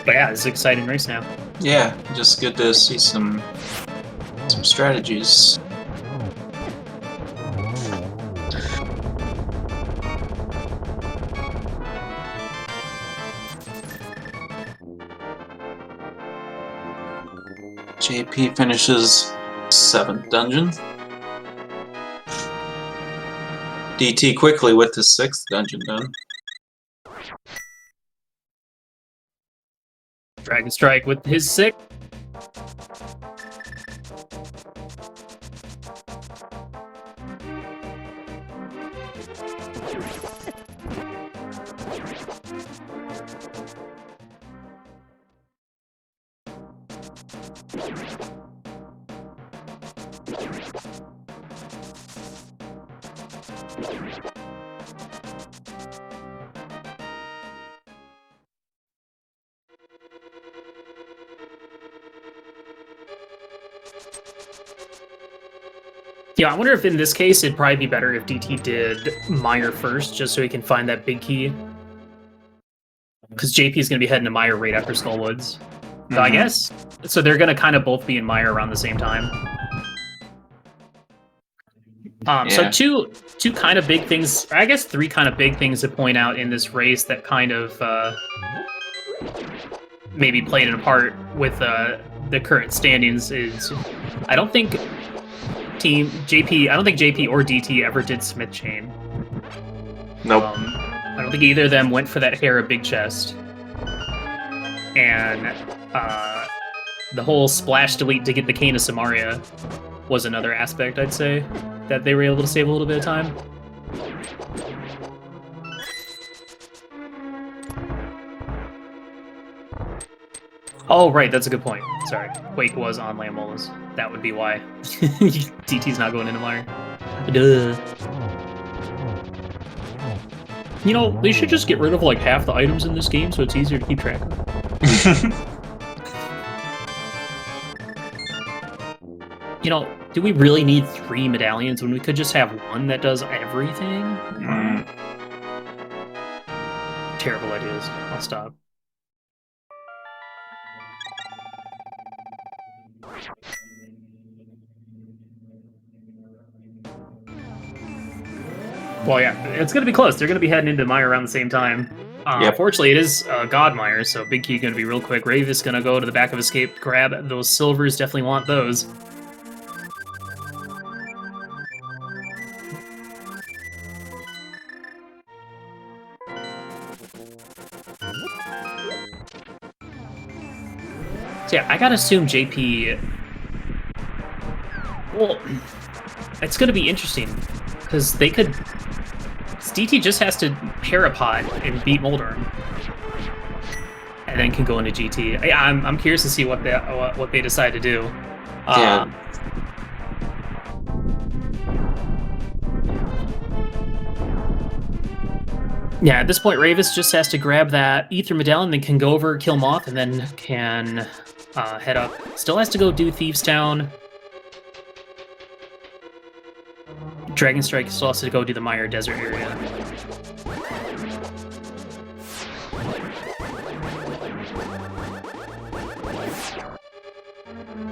But yeah, it's an exciting race now. Yeah, just good to see some strategies. JP finishes 7th dungeon. DT quickly with his 6th dungeon done. Dragon Strike with his 6th. Yeah, I wonder if in this case it'd probably be better if DT did Meyer first, just so he can find that big key. Because JP is going to be heading to Meyer right after Skullwoods. So I guess, so they're going to kind of both be in Meyer around the same time. So two kind of big things, I guess 3 kind of big things to point out in this race that kind of maybe played a part with the current standings is, I don't think JP or DT ever did Smith Chain. Nope. I don't think either of them went for that Hera big chest. And the whole splash delete to get the Cane of Samaria was another aspect, I'd say, that they were able to save a little bit of time. Oh, right, that's a good point. Sorry. Quake was on Lambolas. That would be why. DT's not going into Meyer. Duh. You know, they should just get rid of like half the items in this game so it's easier to keep track of. You know, do we really need 3 medallions when we could just have 1 that does everything? Terrible ideas. I'll stop. Well, yeah, it's going to be close. They're going to be heading into Meyer around the same time. Fortunately, it is God Meyer, so Big Key going to be real quick. Rave is going to go to the back of Escape, grab those silvers. Definitely want those. So yeah, I gotta assume JP... Well, it's gonna be interesting, because they could... DT just has to Parapod and beat Moldorm. And then can go into GT. I'm curious to see what they decide to do. Yeah. Yeah, at this point, Ravis just has to grab that Ether Medallion, then can go over, kill Moth, and then can head up. Still has to go do Thieves Town. Dragon Strike still has to go do the Meyer Desert area.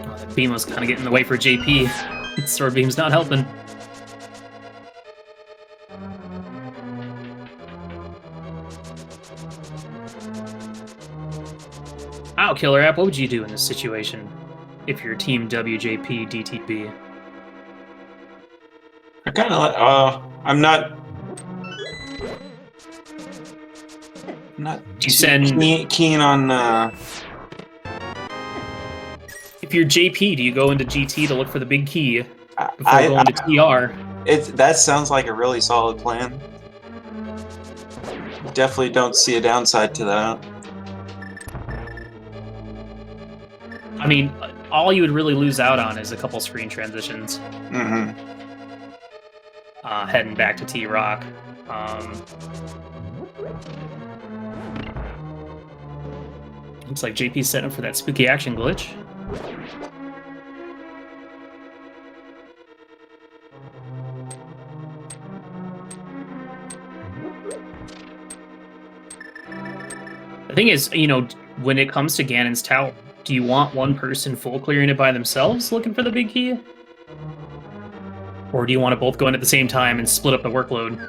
Oh, that beam was kind of getting in the way for JP. Sword Beam's not helping. Now, Killer App, what would you do in this situation if you're Team WJPDTB? I kind of I'm not Do you send keen on. If you're JP, do you go into GT to look for the big key before going to TR? That sounds like a really solid plan. Definitely don't see a downside to that. I mean, all you would really lose out on is a couple screen transitions. Mm-hmm. Heading back to T-Rock. Looks like JP's setting up for that spooky action glitch. The thing is, you know, when it comes to Ganon's Tower, do you want one person full clearing it by themselves looking for the big key? Or do you want to both go in at the same time and split up the workload?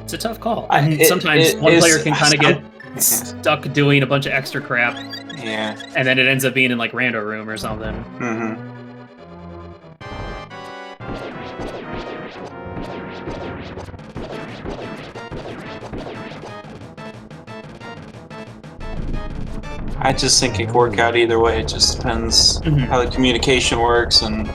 It's a tough call. Sometimes one player can kind of get stuck doing a bunch of extra crap. Yeah. And then it ends up being in like Rando Room or something. Mm-hmm. I just think it could work out either way. It just depends how the communication works, and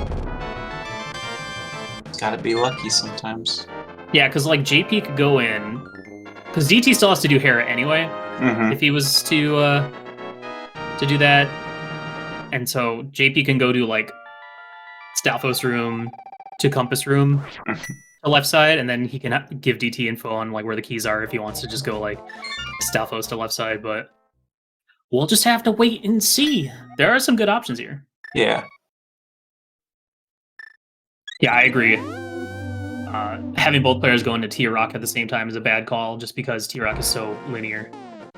it's gotta be lucky sometimes. Yeah, because like JP could go in, because DT still has to do Hera anyway, if he was to do that, and so JP can go to like Stalfos room to Compass room, the left side, and then he can give DT info on like where the keys are if he wants to just go like Stalfos to left side, but we'll just have to wait and see. There are some good options here. Yeah. Yeah, I agree. Having both players go into T-Rock at the same time is a bad call, just because T-Rock is so linear.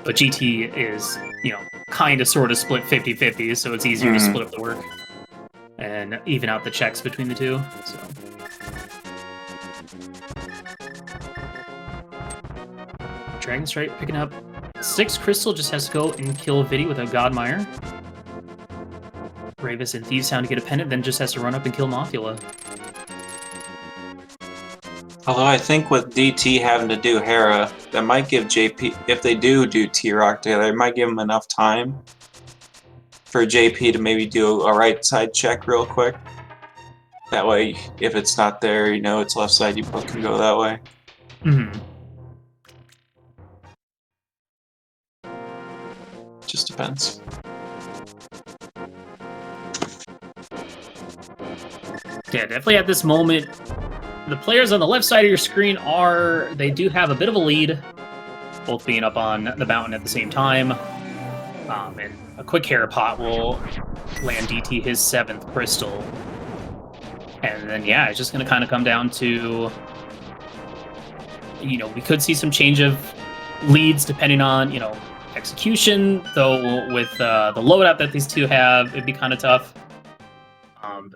But GT is, you know, kind of sort of split 50-50, so it's easier to split up the work and even out the checks between the two. So. Dragon Strike picking up 6 Crystal, just has to go and kill Vidi with a Godmire. Ravis and Thieves Town to get a pennant, then just has to run up and kill Mothula. Although I think with DT having to do Hera, that might give JP, if they do T-Rock together, it might give them enough time for JP to maybe do a right side check real quick. That way, if it's not there, you know it's left side, you both can go that way. Just depends. Yeah, definitely at this moment, the players on the left side of your screen they do have a bit of a lead, both being up on the mountain at the same time. And a quick Hera pot will land DT his 7th crystal. And then, yeah, it's just going to kind of come down to, you know, we could see some change of leads depending on, you know, execution, though with the loadout that these two have, it'd be kind of tough.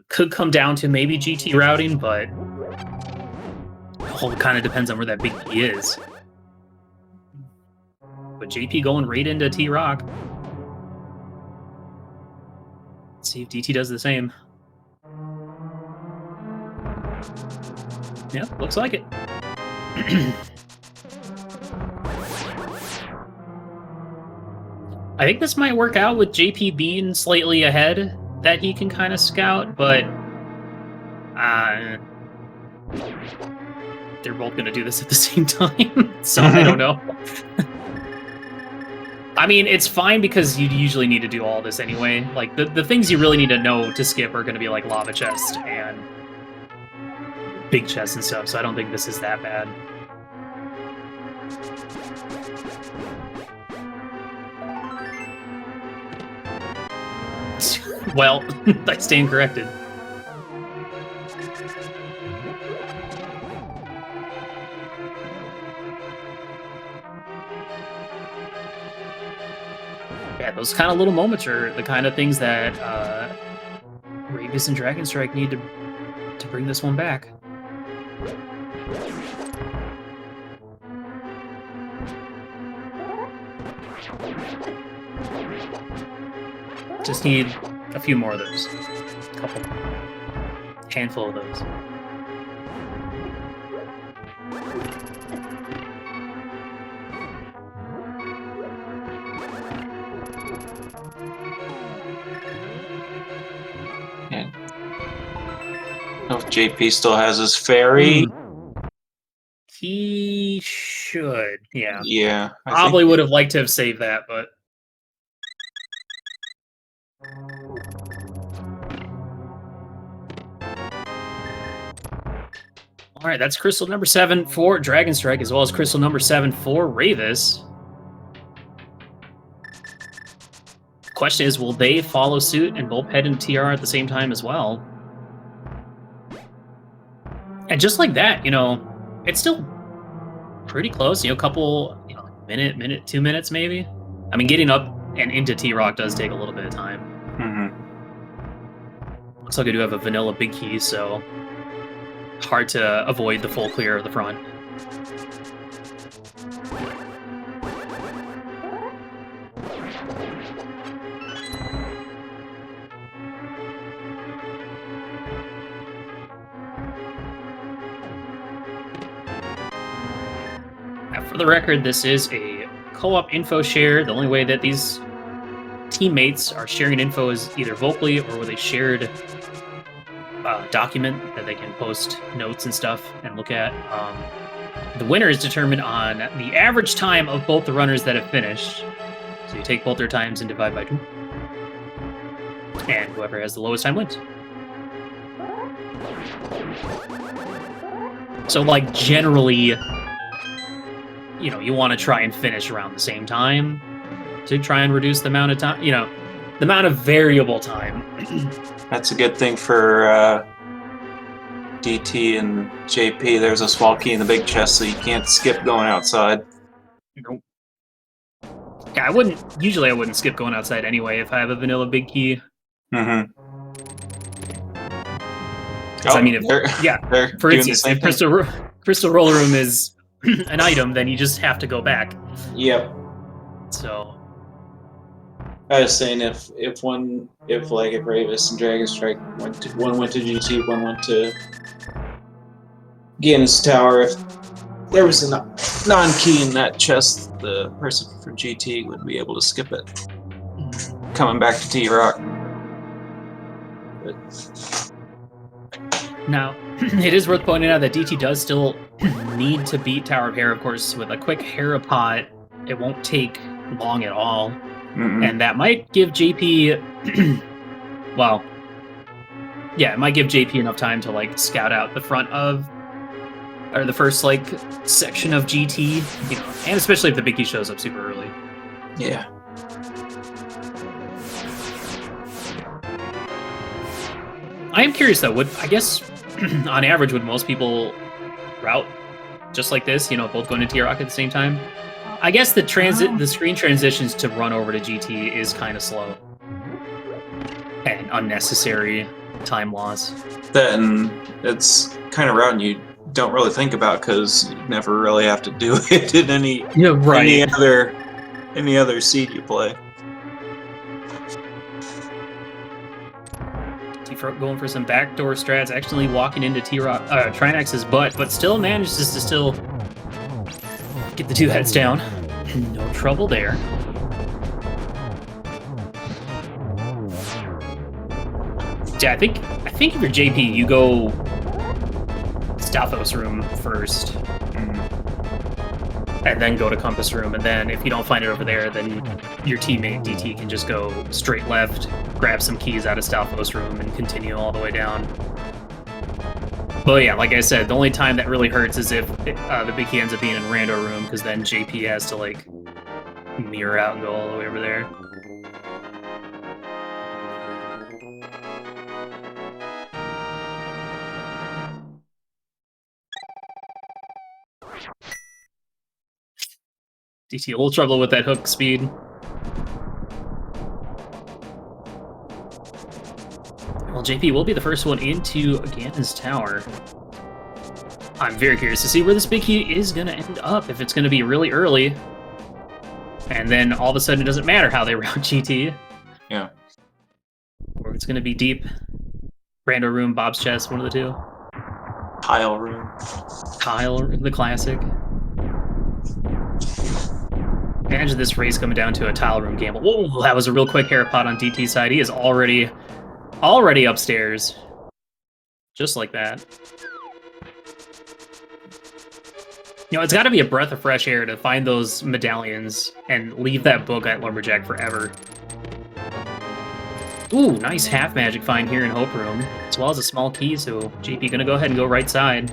Could come down to maybe GT routing, but it whole kind of depends on where that big key is. But JP going right into T-Rock. Let's see if DT does the same. Yeah, looks like it. I think this might work out with JP being slightly ahead, that he can kind of scout, but they're both going to do this at the same time, so I don't know. I mean, it's fine because you usually need to do all this anyway. Like, the things you really need to know to skip are going to be like lava chest and big chest and stuff, so I don't think this is that bad. Well, I stand corrected. Yeah, those kind of little moments are the kind of things that Ravis and Dragon Strike need to bring this one back. Just need a few more of those. Couple. Handful of those. Yeah. I don't know if JP still has his fairy. He should, yeah. Yeah. Probably would have liked to have saved that, but... Alright, that's crystal number 7 for Dragon Strike, as well as crystal number 7 for Ravis. Question is, will they follow suit and both head into TR at the same time as well? And just like that, you know, it's still pretty close. You know, a couple, you know, minute, 2 minutes maybe. I mean, getting up and into T-Rock does take a little bit of time. Mm-hmm. Looks like I do have a vanilla big key, so hard to avoid the full clear of the front. Now, for the record, this is a co-op info share. The only way that these teammates are sharing info is either vocally or with a shared document that they can post notes and stuff and look at. The winner is determined on the average time of both the runners that have finished. So you take both their times and divide by 2. And whoever has the lowest time wins. So, like, generally, you know, you want to try and finish around the same time to try and reduce the amount of time, you know, the amount of variable time. That's a good thing for DT and JP. There's a small key in the big chest, so you can't skip going outside. Nope. Yeah, I wouldn't skip going outside anyway if I have a vanilla big key. Mm-hmm. I mean, for instance, if Crystal Roller Room is an item, then you just have to go back. Yep. So I was saying if Ravis and Dragon Strike one went to GT, one went to Ganon's Tower, if there was a non-key in that chest, the person for GT would be able to skip it. Coming back to T-Rock. now, it is worth pointing out that DT does still need to beat Tower of Hera, of course, with a quick Hera pot. It won't take long at all. Mm-mm. And that might give JP, well, yeah, it might give JP enough time to, like, scout out the front of, or the first, like, section of GT, you know, and especially if the big key shows up super early. Yeah. I am curious, though, I guess, on average, would most people route just like this, you know, both going to T-Rock at the same time? I guess the screen transitions to run over to GT is kind of slow. And unnecessary time loss. That, and it's kind of route you don't really think about because you never really have to do it in any other seed you play. T-Frog going for some backdoor strats, actually walking into T-Rock, Trinax's butt, but still manages to still get the 2 heads down. No trouble there. Yeah, I think if you're JP, you go Stalfos room first, and then go to Compass room, and then if you don't find it over there, then your teammate DT can just go straight left, grab some keys out of Stalfos room, and continue all the way down. But yeah, like I said, the only time that really hurts is if the big key ends up being in Rando room, because then JP has to, like, mirror out and go all the way over there. DT a little trouble with that hook speed. Well, JP will be the first one into Ganon's Tower. I'm very curious to see where this big key is going to end up, if it's going to be really early. And then all of a sudden it doesn't matter how they route GT. Yeah. It's going to be deep. Rando room, Bob's chest, one of the two. Tile room. Tile, the classic. Imagine this race coming down to a tile room gamble. Whoa, that was a real quick hair pot on DT's side. He is already upstairs. Just like that. You know, it's got to be a breath of fresh air to find those medallions and leave that book at Lumberjack forever. Ooh, nice half magic find here in Hope Room, as well as a small key, so JP gonna go ahead and go right side.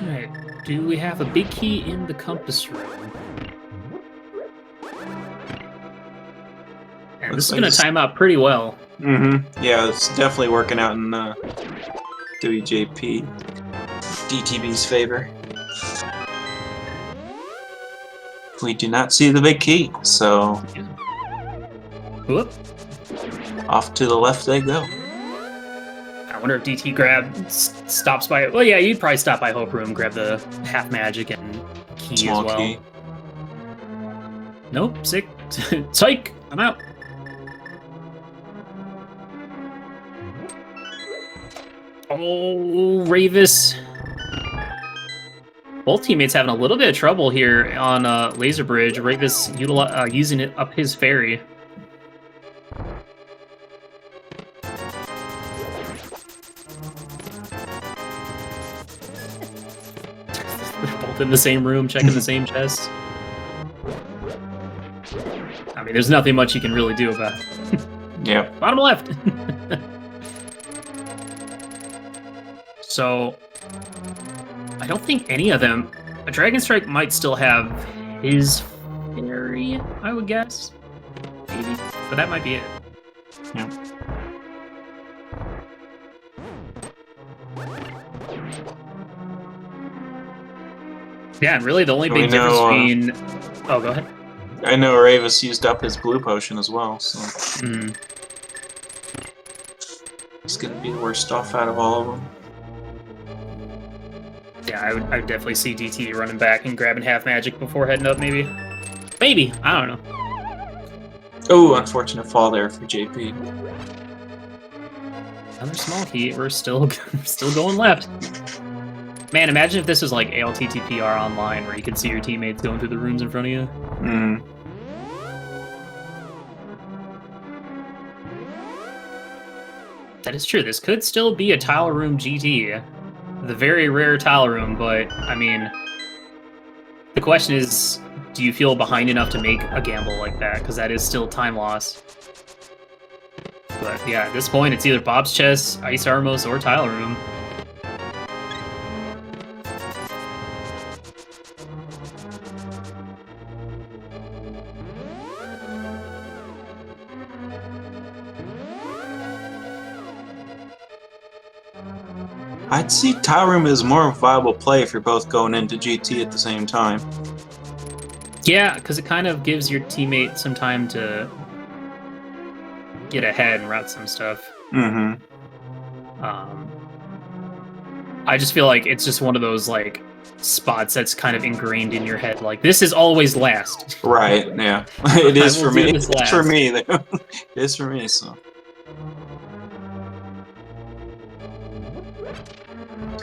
Alright, do we have a big key in the compass room? And this is going to time out pretty well. Mm-hmm. Yeah, it's definitely working out in WJPDTB's favor. We do not see the big key, so Whoop. Off to the left they go. I wonder if DT stops by. Well, yeah, you'd probably stop by Hope Room, grab the half magic and key Small as well. key. Nope, sick. Psych! I'm out. Oh, Ravis. Both teammates having a little bit of trouble here on Laser Bridge. Ravis using it up his ferry. They're both in the same room, checking the same chest. I mean, there's nothing much you can really do about it. Yep. Bottom left! So, I don't think any of them... A Dragon Strike might still have his fairy, I would guess. Maybe. But that might be it. Yep. Yeah, and really the only big difference between... Oh, go ahead. I know Ravis used up his blue potion as well, so he's gonna be the worst off out of all of them. Yeah, I would definitely see DT running back and grabbing half magic before heading up, maybe. Maybe, I don't know. Oh, unfortunate fall there for JP. Another small key. We're still going left. Man, imagine if this was like ALTTPR online, where you could see your teammates going through the rooms in front of you. Mm. That is true. This could still be a tile room GT. The very rare tile room, but, I mean... The question is, do you feel behind enough to make a gamble like that? Because that is still time loss. But, yeah, at this point, it's either Bob's Chest, Ice Armos, or tile room. I'd see Tile Room as more viable play if you're both going into GT at the same time. Yeah, because it kind of gives your teammate some time to get ahead and route some stuff. Mm-hmm. I just feel like it's just one of those, like, spots that's kind of ingrained in your head. Like, this is always last. Right, yeah. It is for me. It's for me. It is for me, so.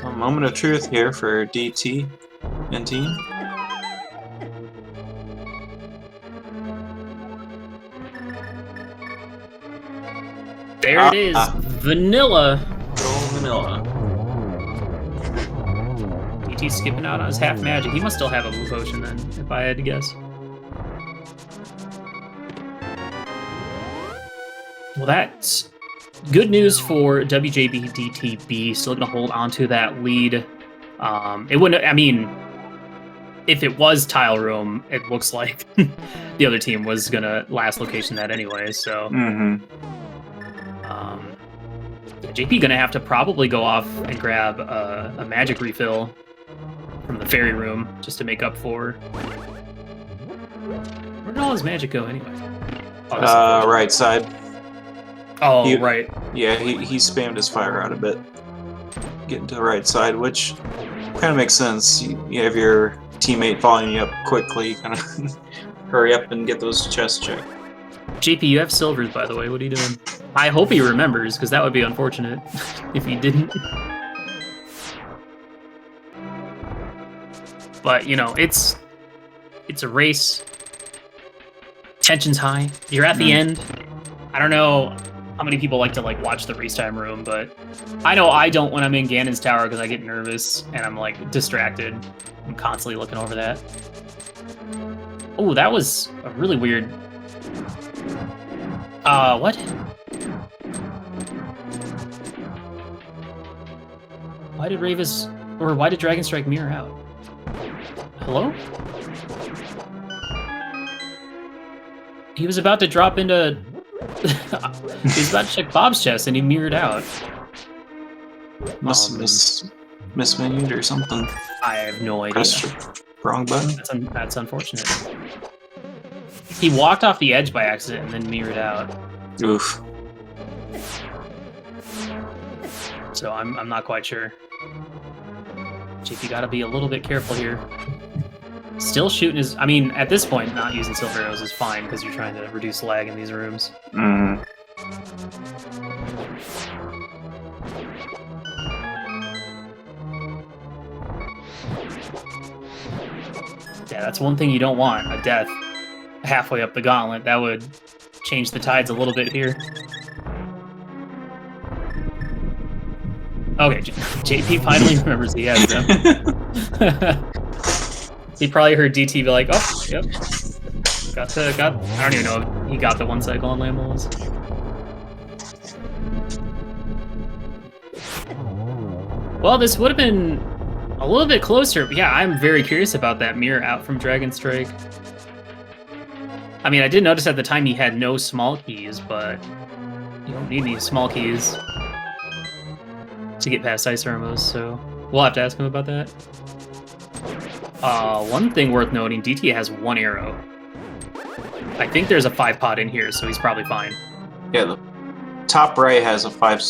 A moment of truth here for DT and team. There it is. Vanilla. Go vanilla. DT skipping out on his half magic. He must still have a blue potion then, if I had to guess. Well, that's good news for WJPDTB. Still going to hold on to that lead. It wouldn't. I mean, if it was tile room, it looks like the other team was going to last location that anyway. So, JP going to have to probably go off and grab a magic refill from the fairy room just to make up for Where did all his magic go anyway? Oh, Right side. oh he- right. Yeah, he spammed his fire out a bit. Getting to the right side, which kind of makes sense. You have your teammate following you up quickly, kind of hurry up and get those chests checked. JP, you have silvers, by the way. What are you doing? I hope he remembers, because that would be unfortunate if he didn't. But, you know, it's a race. Tension's high. You're at the end. I don't know how many people like to watch the race time room, but I know I don't when I'm in Ganon's tower because I get nervous and I'm like distracted. I'm constantly looking over that. Oh, that was a really weird. What? Why did Ravis, or why did Dragon Strike mirror out? Hello? He was about to drop into... he was about to check Bob's chest and he mirrored out. Must have mismenued or something. I have no idea. Pressed the wrong button. That's unfortunate. He walked off the edge by accident and then mirrored out. Oof. So I'm not quite sure. JP gotta be a little bit careful here. Still shooting his... I mean, at this point, not using silver arrows is fine because you're trying to reduce lag in these rooms. Yeah, that's one thing you don't want, a death halfway up the gauntlet. That would change the tides a little bit here. Okay, JP finally remembers he has them. He probably heard DT be like, oh, yep. I don't even know if he got the 1 cycle on Lamels. Well, this would have been a little bit closer, but yeah, I'm very curious about that mirror out from Dragon Strike. I mean, I did notice at the time he had no small keys, but you don't need any small keys to get past Ice Armos, so we'll have to ask him about that. One thing worth noting, DT has 1 arrow. I think there's a 5-pot in here, so he's probably fine. Yeah, the top right has a 5...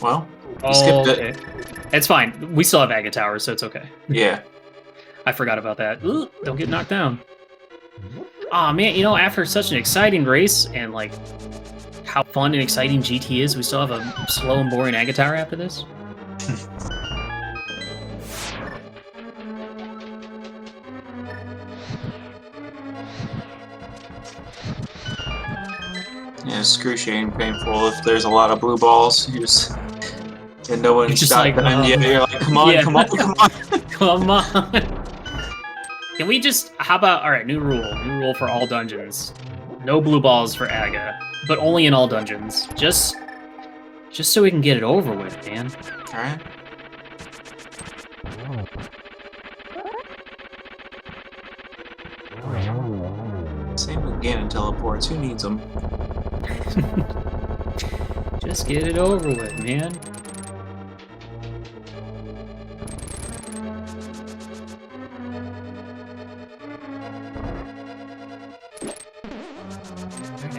Well, he skipped it. It's fine. We still have Agate Tower, so it's okay. Yeah. I forgot about that. Ooh, don't get knocked down. Aw, man, you know, after such an exciting race and, like, how fun and exciting GT is, we still have a slow and boring Agate Tower after this? Yeah, excruciating painful if there's a lot of blue balls. You just... And no one's just died like, done yet. You're like, come on, yeah. come on, come on. Come on. Can we just... How about... Alright, new rule. New rule for all dungeons. No blue balls for Aga, but only in all dungeons. Just so we can get it over with, man. Alright. Same with Ganon teleports. Who needs them? Just get it over with, man.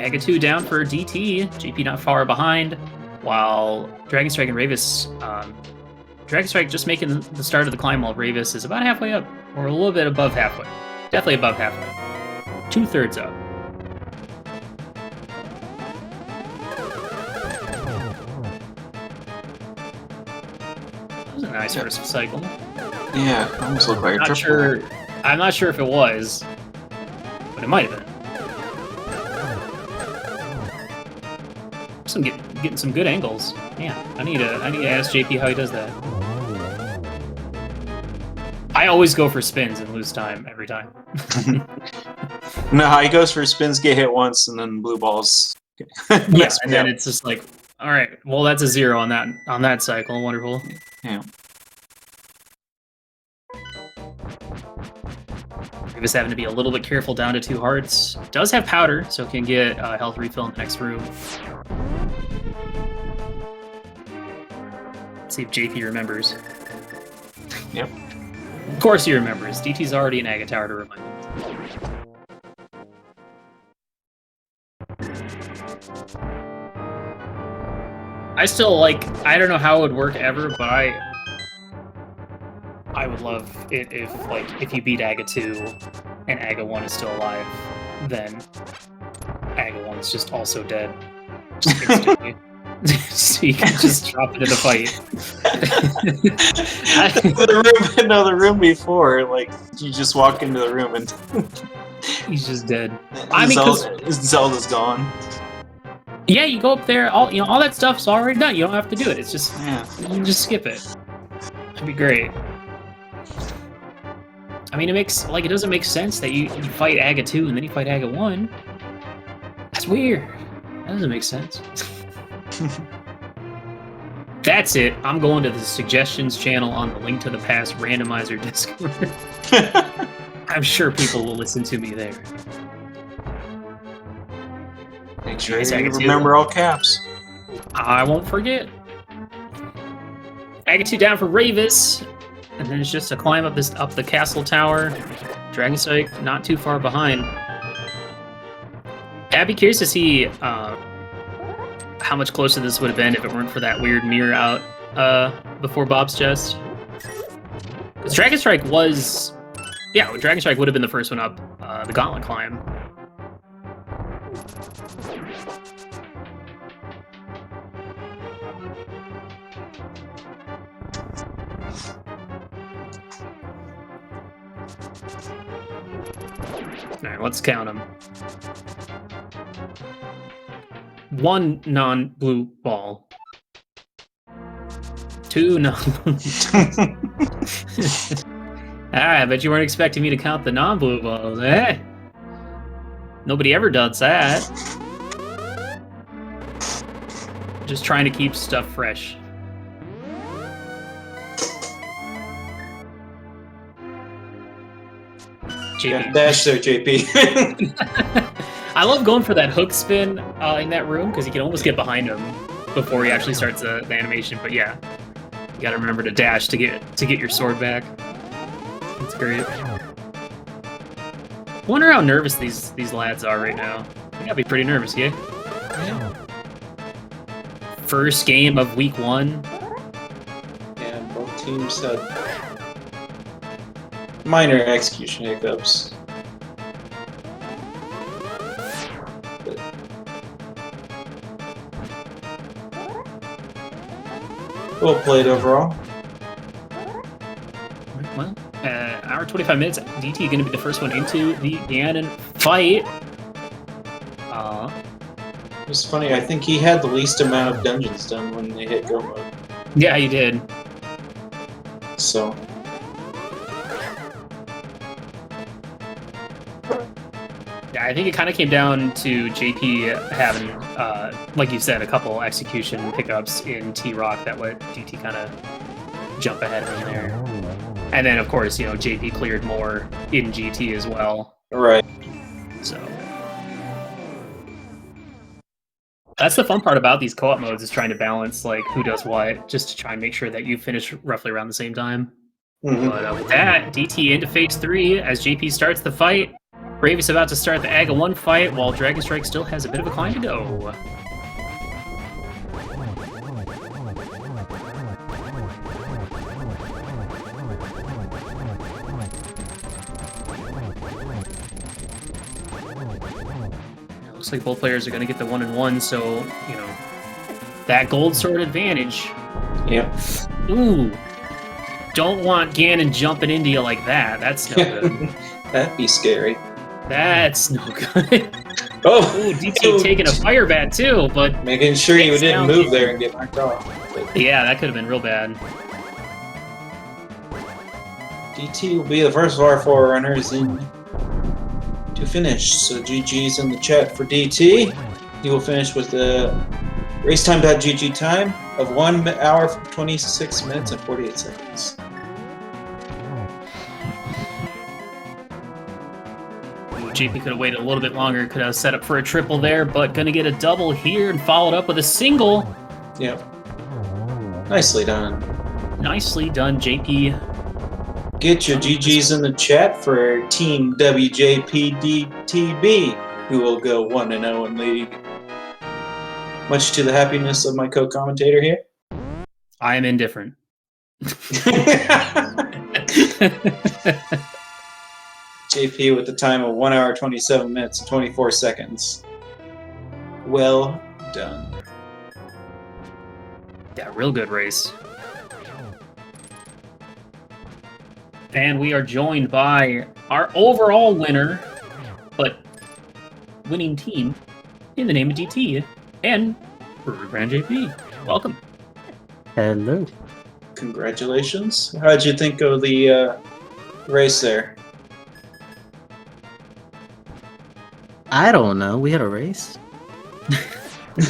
Aga 2 down for DT. JP not far behind, while Dragon Strike and Ravis... Dragon Strike just making the start of the climb, while Ravis is about halfway up, or a little bit above halfway. Definitely above halfway. 2/3 up. That was a nice first cycle. Yeah, almost looked like a triple. Sure. I'm not sure if it was, but it might have been. Getting some good angles. Man, I need to ask JP how he does that. I always go for spins and lose time every time. No, he goes for spins, get hit once, and then blue balls. Yeah, and then it's just like, all right, well that's a 0 on that cycle. Wonderful. Yeah. Just having to be a little bit careful down to 2 hearts. Does have powder, so can get health refill in the next room. Let's see if JP remembers. Yep. Of course he remembers. DT's already an Agate Tower to remind him. I still like. I don't know how it would work ever, but I would love it if you beat Aga 2 and Aga 1 is still alive, then Aga 1's just also dead. Just instantly. So you can just drop into the fight. the room before, like you just walk into the room and he's just dead. I mean, Zelda's gone. Yeah, you go up there. All that stuff's already done. You don't have to do it. It's just you can just skip it. That'd be great. I mean, it doesn't make sense that you fight Aga 2 and then you fight Aga 1. That's weird. That doesn't make sense. That's it. I'm going to the suggestions channel on the Link to the Past Randomizer Discord. I'm sure people will listen to me there. Make sure you remember all caps. I won't forget. Aga 2 down for Ravis. And then it's just a climb up the castle tower. Dragon Strike not too far behind. I'd be curious to see how much closer this would have been if it weren't for that weird mirror out before Bob's chest. Because Dragon Strike was... Yeah, Dragon Strike would have been the first one up the Gauntlet climb. Alright, let's count them. 1 non-blue ball. 2 non-blue. I bet you weren't expecting me to count the non-blue balls, eh? Nobody ever does that. Just trying to keep stuff fresh. Yeah, dash there, JP. I love going for that hook spin in that room because you can almost get behind him before he actually starts the animation. But yeah, you gotta remember to dash to get your sword back. That's great. I wonder how nervous these lads are right now. They gotta be pretty nervous, yeah. First game of week 1. Yeah, both teams had minor execution hiccups. Well played overall. Well, hour 25 minutes. DT going to be the first one into the Ganon fight. It was funny. I think he had the least amount of dungeons done when they hit go mode. Yeah, he did. So. Yeah, I think it kind of came down to JP having, like you said, a couple execution pickups in T-Rock that let DT kind of jump ahead of him there. And then, of course, JP cleared more in GT as well. Right. So that's the fun part about these co-op modes, is trying to balance like who does what, just to try and make sure that you finish roughly around the same time. Mm-hmm. But with that, DT into phase 3 as JP starts the fight. Ravis about to start the Aga 1 fight, while Dragon Strike still has a bit of a climb to go. Looks like both players are going to get the 1-1, so, that gold sword advantage. Yep. Ooh. Don't want Ganon jumping into you like that. That's no good. That'd be scary. That's no good. Oh! Ooh, DT taking a fire bat too, but... Making sure you didn't move there and get knocked off. Yeah, that could have been real bad. DT will be the first of our 4 runners in to finish. So GG's in the chat for DT. He will finish with the racetime.gg time of 1 hour, 26 minutes, and 48 seconds. JP could have waited a little bit longer, could have set up for a triple there, but gonna get a double here and followed up with a single. Yep. Nicely done. Nicely done, JP. Get your GGs in the chat for Team WJPDTB, who will go 1-0 in league. much to the happiness of my co-commentator here. I am indifferent. JP with the time of 1 hour, 27 minutes, and 24 seconds. Well done. Yeah, real good race. And we are joined by our overall winner, but winning team in the name of DT and Brand JP. Welcome. Hello. Congratulations. How'd you think of the race there? I don't know. We had a race.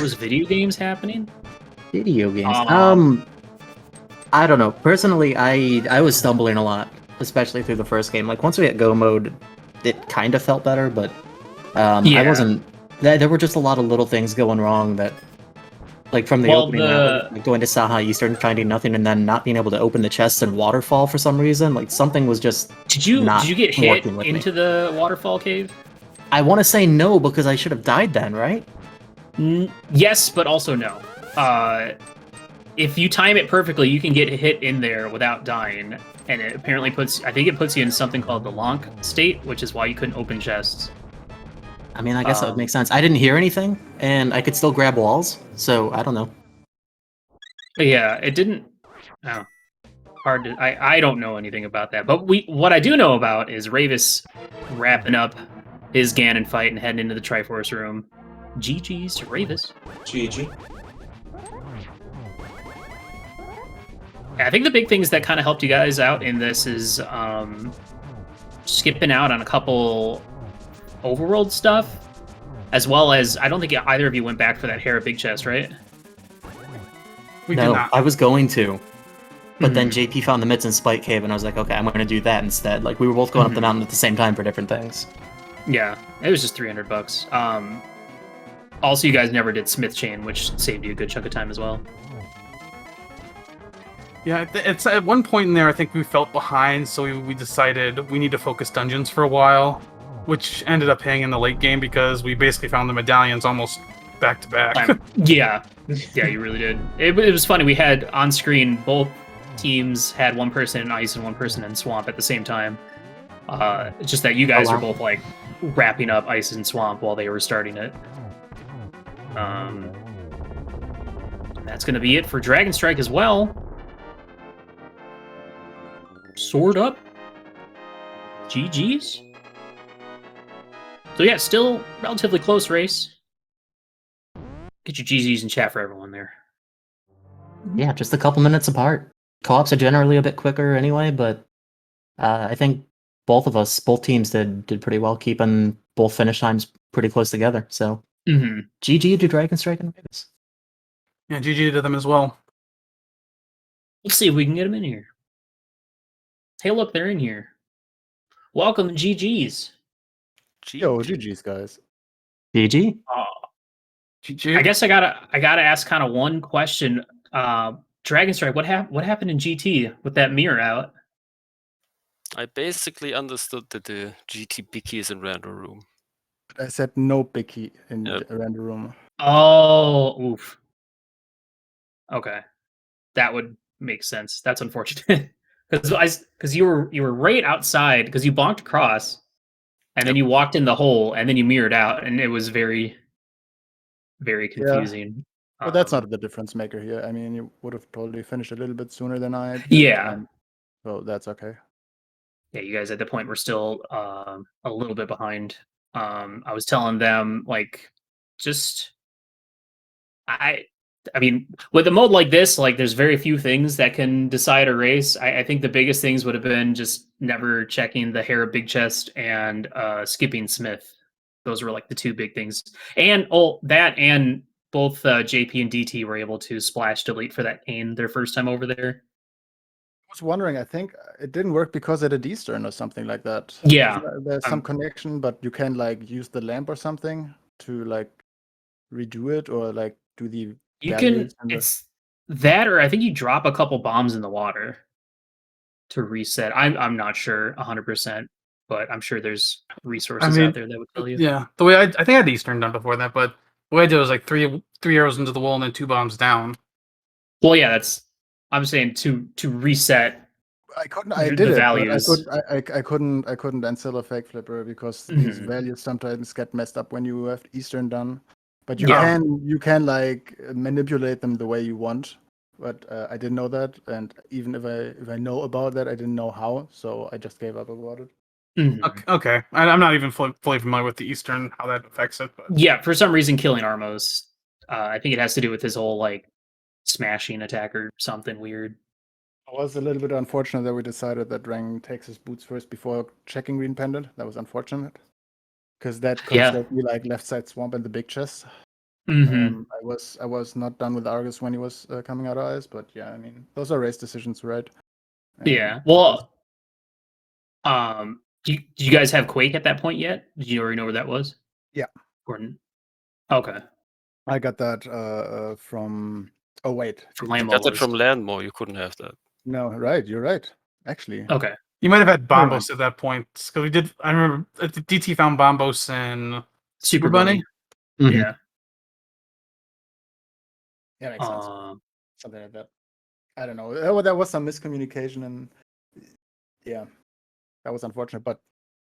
Was video games happening? Video games. I don't know. Personally, I was stumbling a lot, especially through the first game. Like once we hit go mode, it kind of felt better, but Yeah. I wasn't. There were just a lot of little things going wrong that, like from the opening round, like going to Saha Eastern, finding nothing, and then not being able to open the chests and waterfall for some reason. Like something was just. Did you get hit working with into the waterfall cave? I want to say no because I should have died then, right? Yes, but also no. If you time it perfectly, you can get hit in there without dying, and it apparently puts you in something called the Lonk state, which is why you couldn't open chests. I mean, I guess that would make sense. I didn't hear anything, and I could still grab walls, so I don't know. But yeah, it didn't. Oh, hard to. I don't know anything about that, but what I do know about is Ravis wrapping up his Ganon fight and heading into the Triforce room. GG's to Ravis. GG. I think the big things that kind of helped you guys out in this is skipping out on a couple overworld stuff, as well as I don't think either of you went back for that Hera Big Chest, right? We did No, not. I was going to, but then JP found the Mitts and Spike Cave, and I was like, okay, I'm going to do that instead. Like we were both going up the mountain at the same time for different things. Yeah, it was just $300. Also, you guys never did Smith Chain, which saved you a good chunk of time as well. Yeah, it's at one point in there, I think we felt behind, so we decided we need to focus dungeons for a while, which ended up paying in the late game because we basically found the medallions almost back to back. Yeah, you really did. It was funny. We had on screen both teams had one person in ice and one person in swamp at the same time. It's just that you guys were both like wrapping up ice and swamp while they were starting it. That's gonna be it for Dragon Strike as well. Sword up. GG's. So yeah, still relatively close race. Get your GG's in chat for everyone there. Yeah, just a couple minutes apart. Co-ops are generally a bit quicker anyway, but I think both teams did pretty well, keeping both finish times pretty close together. So GG to Dragon Strike and Ravis. Yeah, GG to them as well. Let's see if we can get them in here. Hey, look, they're in here. Welcome to GG's. Yo, GG's, guys. GG. GG. I guess I gotta ask kind of one question. Dragon Strike, what happened in GT with that mirror out? I basically understood that the GT Bicky is in random room. I said no Bicky in Yep. the random room. Oh, oof. Okay, that would make sense. That's unfortunate because you were right outside because you bonked across, and then you walked in the hole, and then you mirrored out, and it was very, very confusing. But that's not the difference maker here. I mean, you would have probably finished a little bit sooner than I did. Yeah. So that's okay. Yeah, you guys at the point were still a little bit behind. I was telling them like, I mean, with a mode like this, like there's very few things that can decide a race. I think the biggest things would have been just never checking the Hera Big Chest and skipping Smith. Those were like the two big things. And that and both JP and DT were able to splash delete for that cane their first time over there. I was wondering, I think it didn't work because of the Eastern or something like that. Yeah. There's some connection, but you can like use the lamp or something to like redo it or like do the You can, it's that, or I think you drop a couple bombs in the water to reset. I'm not sure 100%, but I'm sure there's resources out there that would tell you. Yeah, the way I think I had Eastern done before that, but What I did was like three arrows into the wall and then 2 bombs down. Well, yeah, I'm saying to reset. I couldn't. The I did it, values. but I couldn't. I couldn't answer a fake flipper because these Mhm. values sometimes get messed up when you have Eastern done. But you Yeah. can like manipulate them the way you want. But I didn't know that, and even if I know about that, I didn't know how, so I just gave up about it. Mhm. Okay. I'm not even fully familiar with the Eastern, how that affects it. But Yeah, for some reason, killing Armos. I think it has to do with his whole like smashing attack or something weird. It was a little bit unfortunate that we decided that Rang takes his boots first before checking Green Pendant. That was unfortunate. Because that could Yeah. save me like left side swamp and the big chest. Mm-hmm. I was not done with Argus when he was coming out of Ice, but yeah, I mean those are race decisions, right? And Yeah. Well, do you guys have Quake at that point yet? Did you already know where that was? Yeah. Gordon. Okay. I got that from. Oh wait, From You Land got that Wallers. from Landmore. You couldn't have that. no, right? You're right. Actually, Okay. you might have had Never mind. Bombos at that point because we did. I remember the DT found Bombos in Super Bunny. Mhm. Yeah. yeah, makes sense. Um. Something like that. I don't know. There was some miscommunication, and yeah, that was unfortunate. But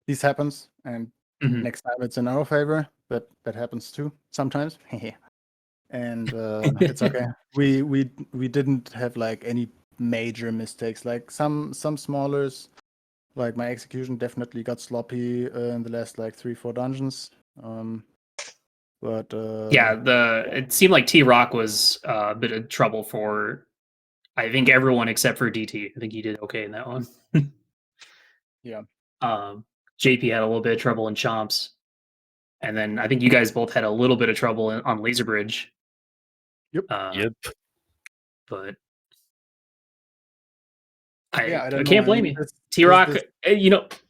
this happens, and Mhm. next time it's in our favor. That happens too sometimes. And it's okay. We didn't have like any major mistakes. Like some smallers, like my execution definitely got sloppy in the last like 3-4 dungeons. But Yeah. It seemed like T Rock was a bit of trouble for, I think, everyone except for DT. I think he did okay in that one. yeah. JP had a little bit of trouble in Chomps, and then I think you guys both had a little bit of trouble on Laser Bridge. Yep. Yep. But Yeah, I I don't know. can't I blame mean, you. T Rock, this-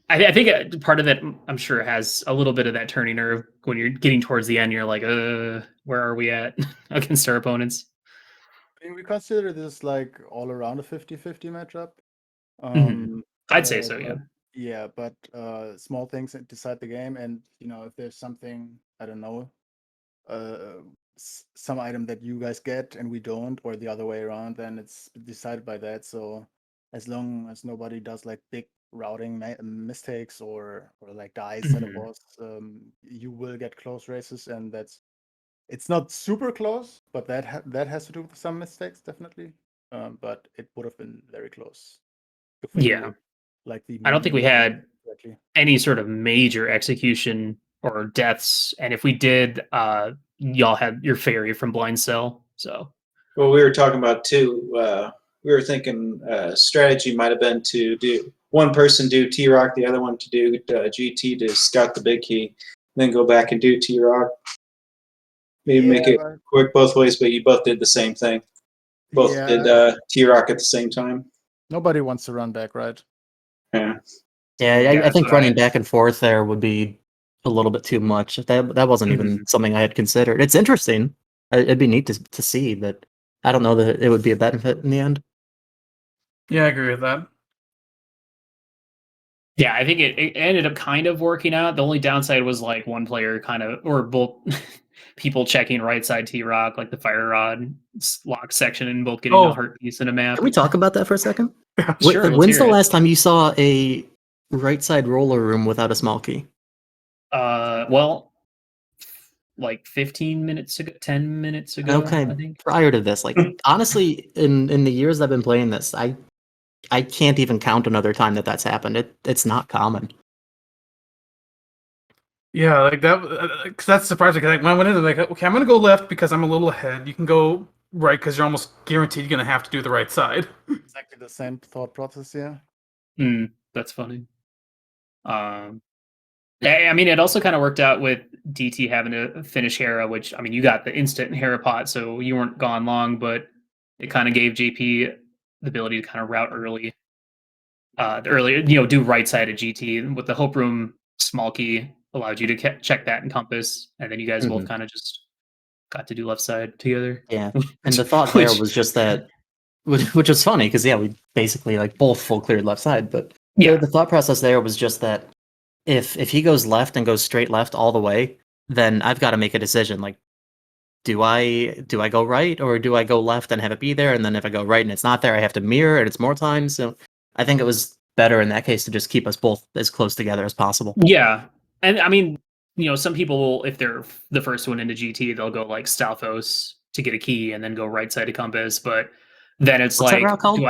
I think part of it, I'm sure, has a little bit of that turning nerve when you're getting towards the end. You're like, where are we at against our opponents? I mean, we consider this like all around a 50-50 matchup. I'd say so, yeah. But, yeah, but small things that decide the game, and you know, if there's something, I don't know, some item that you guys get and we don't, or the other way around, then it's decided by that. So as long as nobody does like big routing mistakes or like dies at a Mhm. boss, you will get close races, and it's not super close, but that has to do with some mistakes definitely. But it would have been very close if we Yeah. do like the I don't think we minimum had correctly. any sort of major execution or deaths, and if we did, y'all had your fairy from Blind Cell, so Well, we were talking about too. We were thinking strategy might have been to do one person do T Rock, the other one to do GT to scout the big key, then go back and do T Rock. Maybe make it but- quick both ways, but you both did the same thing. Both yeah, did T Rock at the same time. nobody wants to run back, right? Yeah. Yeah, Yeah, I that's think what running back and forth there would be a little bit too much. That wasn't even something I had considered. It's interesting. It'd be neat to see, but I don't know that it would be a benefit in the end. yeah, I agree with that. yeah, I think it ended up kind of working out. The only downside was like one player kind of, or both people checking right side T Rock, like the fire rod lock section, and both getting Oh. a heart piece in a map. Can we talk about that for a second? Sure, let's When's hear the it. last time you saw a right side roller room without a small key? Well, like 15 minutes ago, 10 minutes ago, I Okay, think. prior to this, like honestly, in the years I've been playing this, I can't even count another time that's happened. It's not common. Yeah, like that. Cause that's surprising. Cause when I went in, like, okay, I'm gonna go left because I'm a little ahead. You can go right because you're almost guaranteed gonna have to do the right side. Exactly the same thought process here. That's funny. I mean, it also kind of worked out with DT having to finish Hera, which, I mean, you got the instant Hera pot, so you weren't gone long, but it kind of gave JP the ability to kind of route early. The earlier, do right side of GT with the Hope Room small key allowed you to check that in Compass, and then you guys both kind of just got to do left side together. Yeah, and the thought there was just that, which was funny because we basically like both full cleared left side, but yeah, the thought process there was just that if he goes left and goes straight left all the way, then I've got to make a decision. Like, do I go right or do I go left and have it be there? And then if I go right and it's not there, I have to mirror and it's more time. So I think it was better in that case to just keep us both as close together as possible. Yeah, and I mean, some people, if they're the first one into GT, they'll go like Stalfos to get a key and then go right side of compass. But then it's What's that like, route called?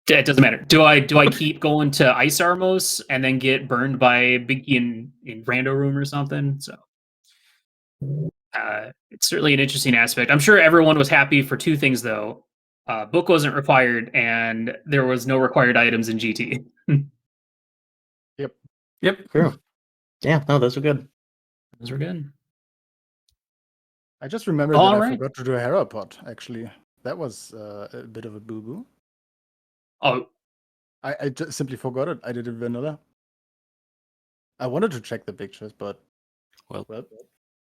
it doesn't matter. Do I keep going to Ice Armos and then get burned by Big Key in Rando Room or something? So it's certainly an interesting aspect. I'm sure everyone was happy for two things though. Book wasn't required, and there was no required items in GT. Yep. True. Yeah, no, those were good. Those were good. I just remembered All that I right. forgot to do a Hera pot, actually. That was a bit of a boo-boo. Oh, I just simply forgot it. I did it vanilla. I wanted to check the pictures, but... Well.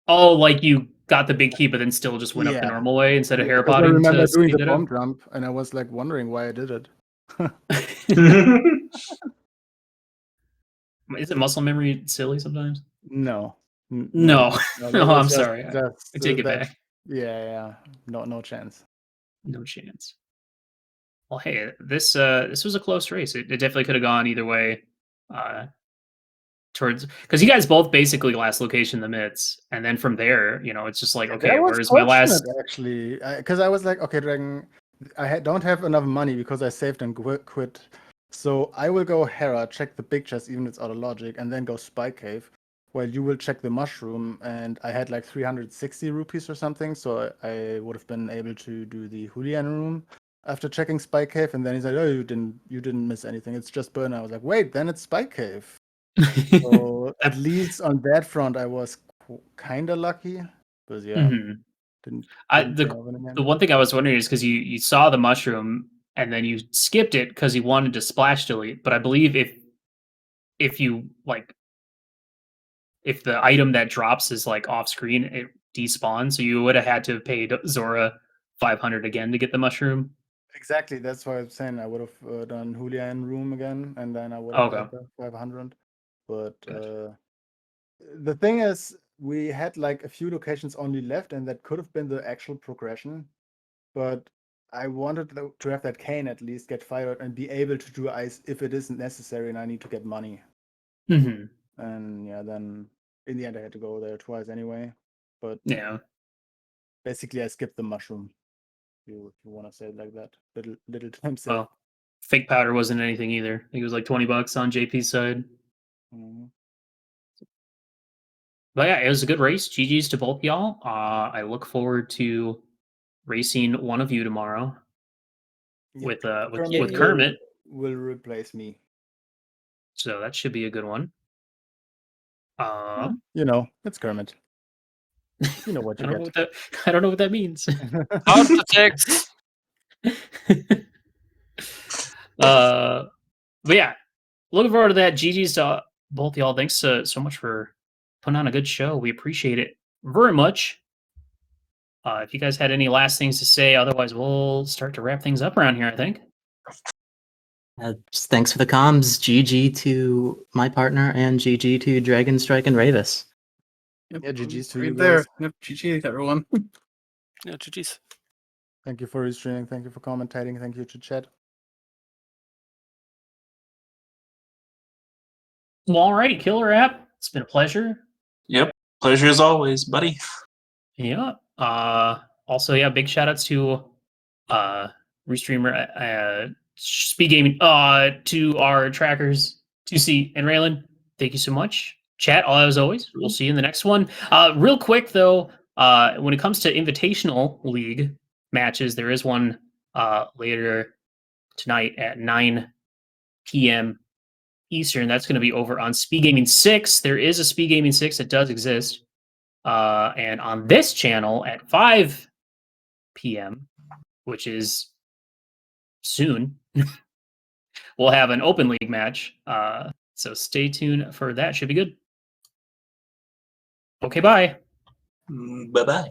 oh, like you got the big key, but then still just went up the Yeah. normal way instead of Because I Herapotting remember to doing speed the it bomb up? jump, and I was like wondering why I did it. Is it muscle memory silly sometimes? No. No. that No, was I'm just- sorry. just, I take it that- back. Yeah. No chance. No chance. Well, hey, this was a close race. It definitely could have gone either way. Towards, because you guys both basically last location the mids, and then from there, it's just like, okay, That was where's my last? fortunate, actually, because I was like, okay, Dragon, don't have enough money because I saved and quit. So I will go Hera, check the big chest, even if it's out of logic, and then go Spy Cave, while you will check the mushroom. And I had like 360 rupees or something, so I would have been able to do the Julian room after checking Spy Cave. And then he said, "Oh, you didn't miss anything. It's just burn." I was like, "Wait, then it's Spy Cave." So at least on that front, I was kind of lucky. Because yeah, Mhm. didn't The one thing I was wondering is because you saw the mushroom and then you skipped it because you wanted to splash delete. But I believe if you like, if the item that drops is like off screen, it despawns. So you would have had to have paid Zora 500 again to get the mushroom. Exactly, that's why I'm saying I would have done Julian room again, and then I would have had the 500. But the thing is, we had like a few locations only left, and that could have been the actual progression. But I wanted to have that cane at least get fired and be able to do ice if it isn't necessary and I need to get money. Mm-hmm. And yeah, then in the end I had to go there twice anyway. But yeah, basically I skipped the mushroom. If you want to say it like that, little time save. Well, fake powder wasn't anything either. I think it was like $20 on JP's side. Mm-hmm. But yeah, it was a good race. GG's to both y'all. I look forward to racing one of you tomorrow with Kermit. Will replace me. So that should be a good one. It's Kermit. You know what you get. I don't know what that means. Out the text. But yeah, looking forward to that. GG's to both y'all. Thanks so much for putting on a good show. We appreciate it very much. If you guys had any last things to say, otherwise we'll start to wrap things up around here, I think. Just thanks for the comms. GG to my partner and GG to Dragon Strike and Ravis. Yep, Yeah, GG's to right you there. guys. Yep, GG everyone. Yeah, GG's. Thank you for restreaming. Thank you for commentating. Thank you to chat. Well, all right, Killer App. It's been a pleasure. Yep. Pleasure as always, buddy. Yeah. Also, yeah, big shout outs to Restreamer, SpeedGaming, to our trackers, 2C and Raylan. Thank you so much. Chat, as always. We'll see you in the next one. Real quick though, when it comes to Invitational League matches, there is one later tonight at 9 p.m. Eastern. That's going to be over on SpeedGaming 6. There is a SpeedGaming 6 that does exist. And on this channel at 5 p.m., which is soon, we'll have an open league match. So stay tuned for that. Should be good. Okay, bye. Bye-bye.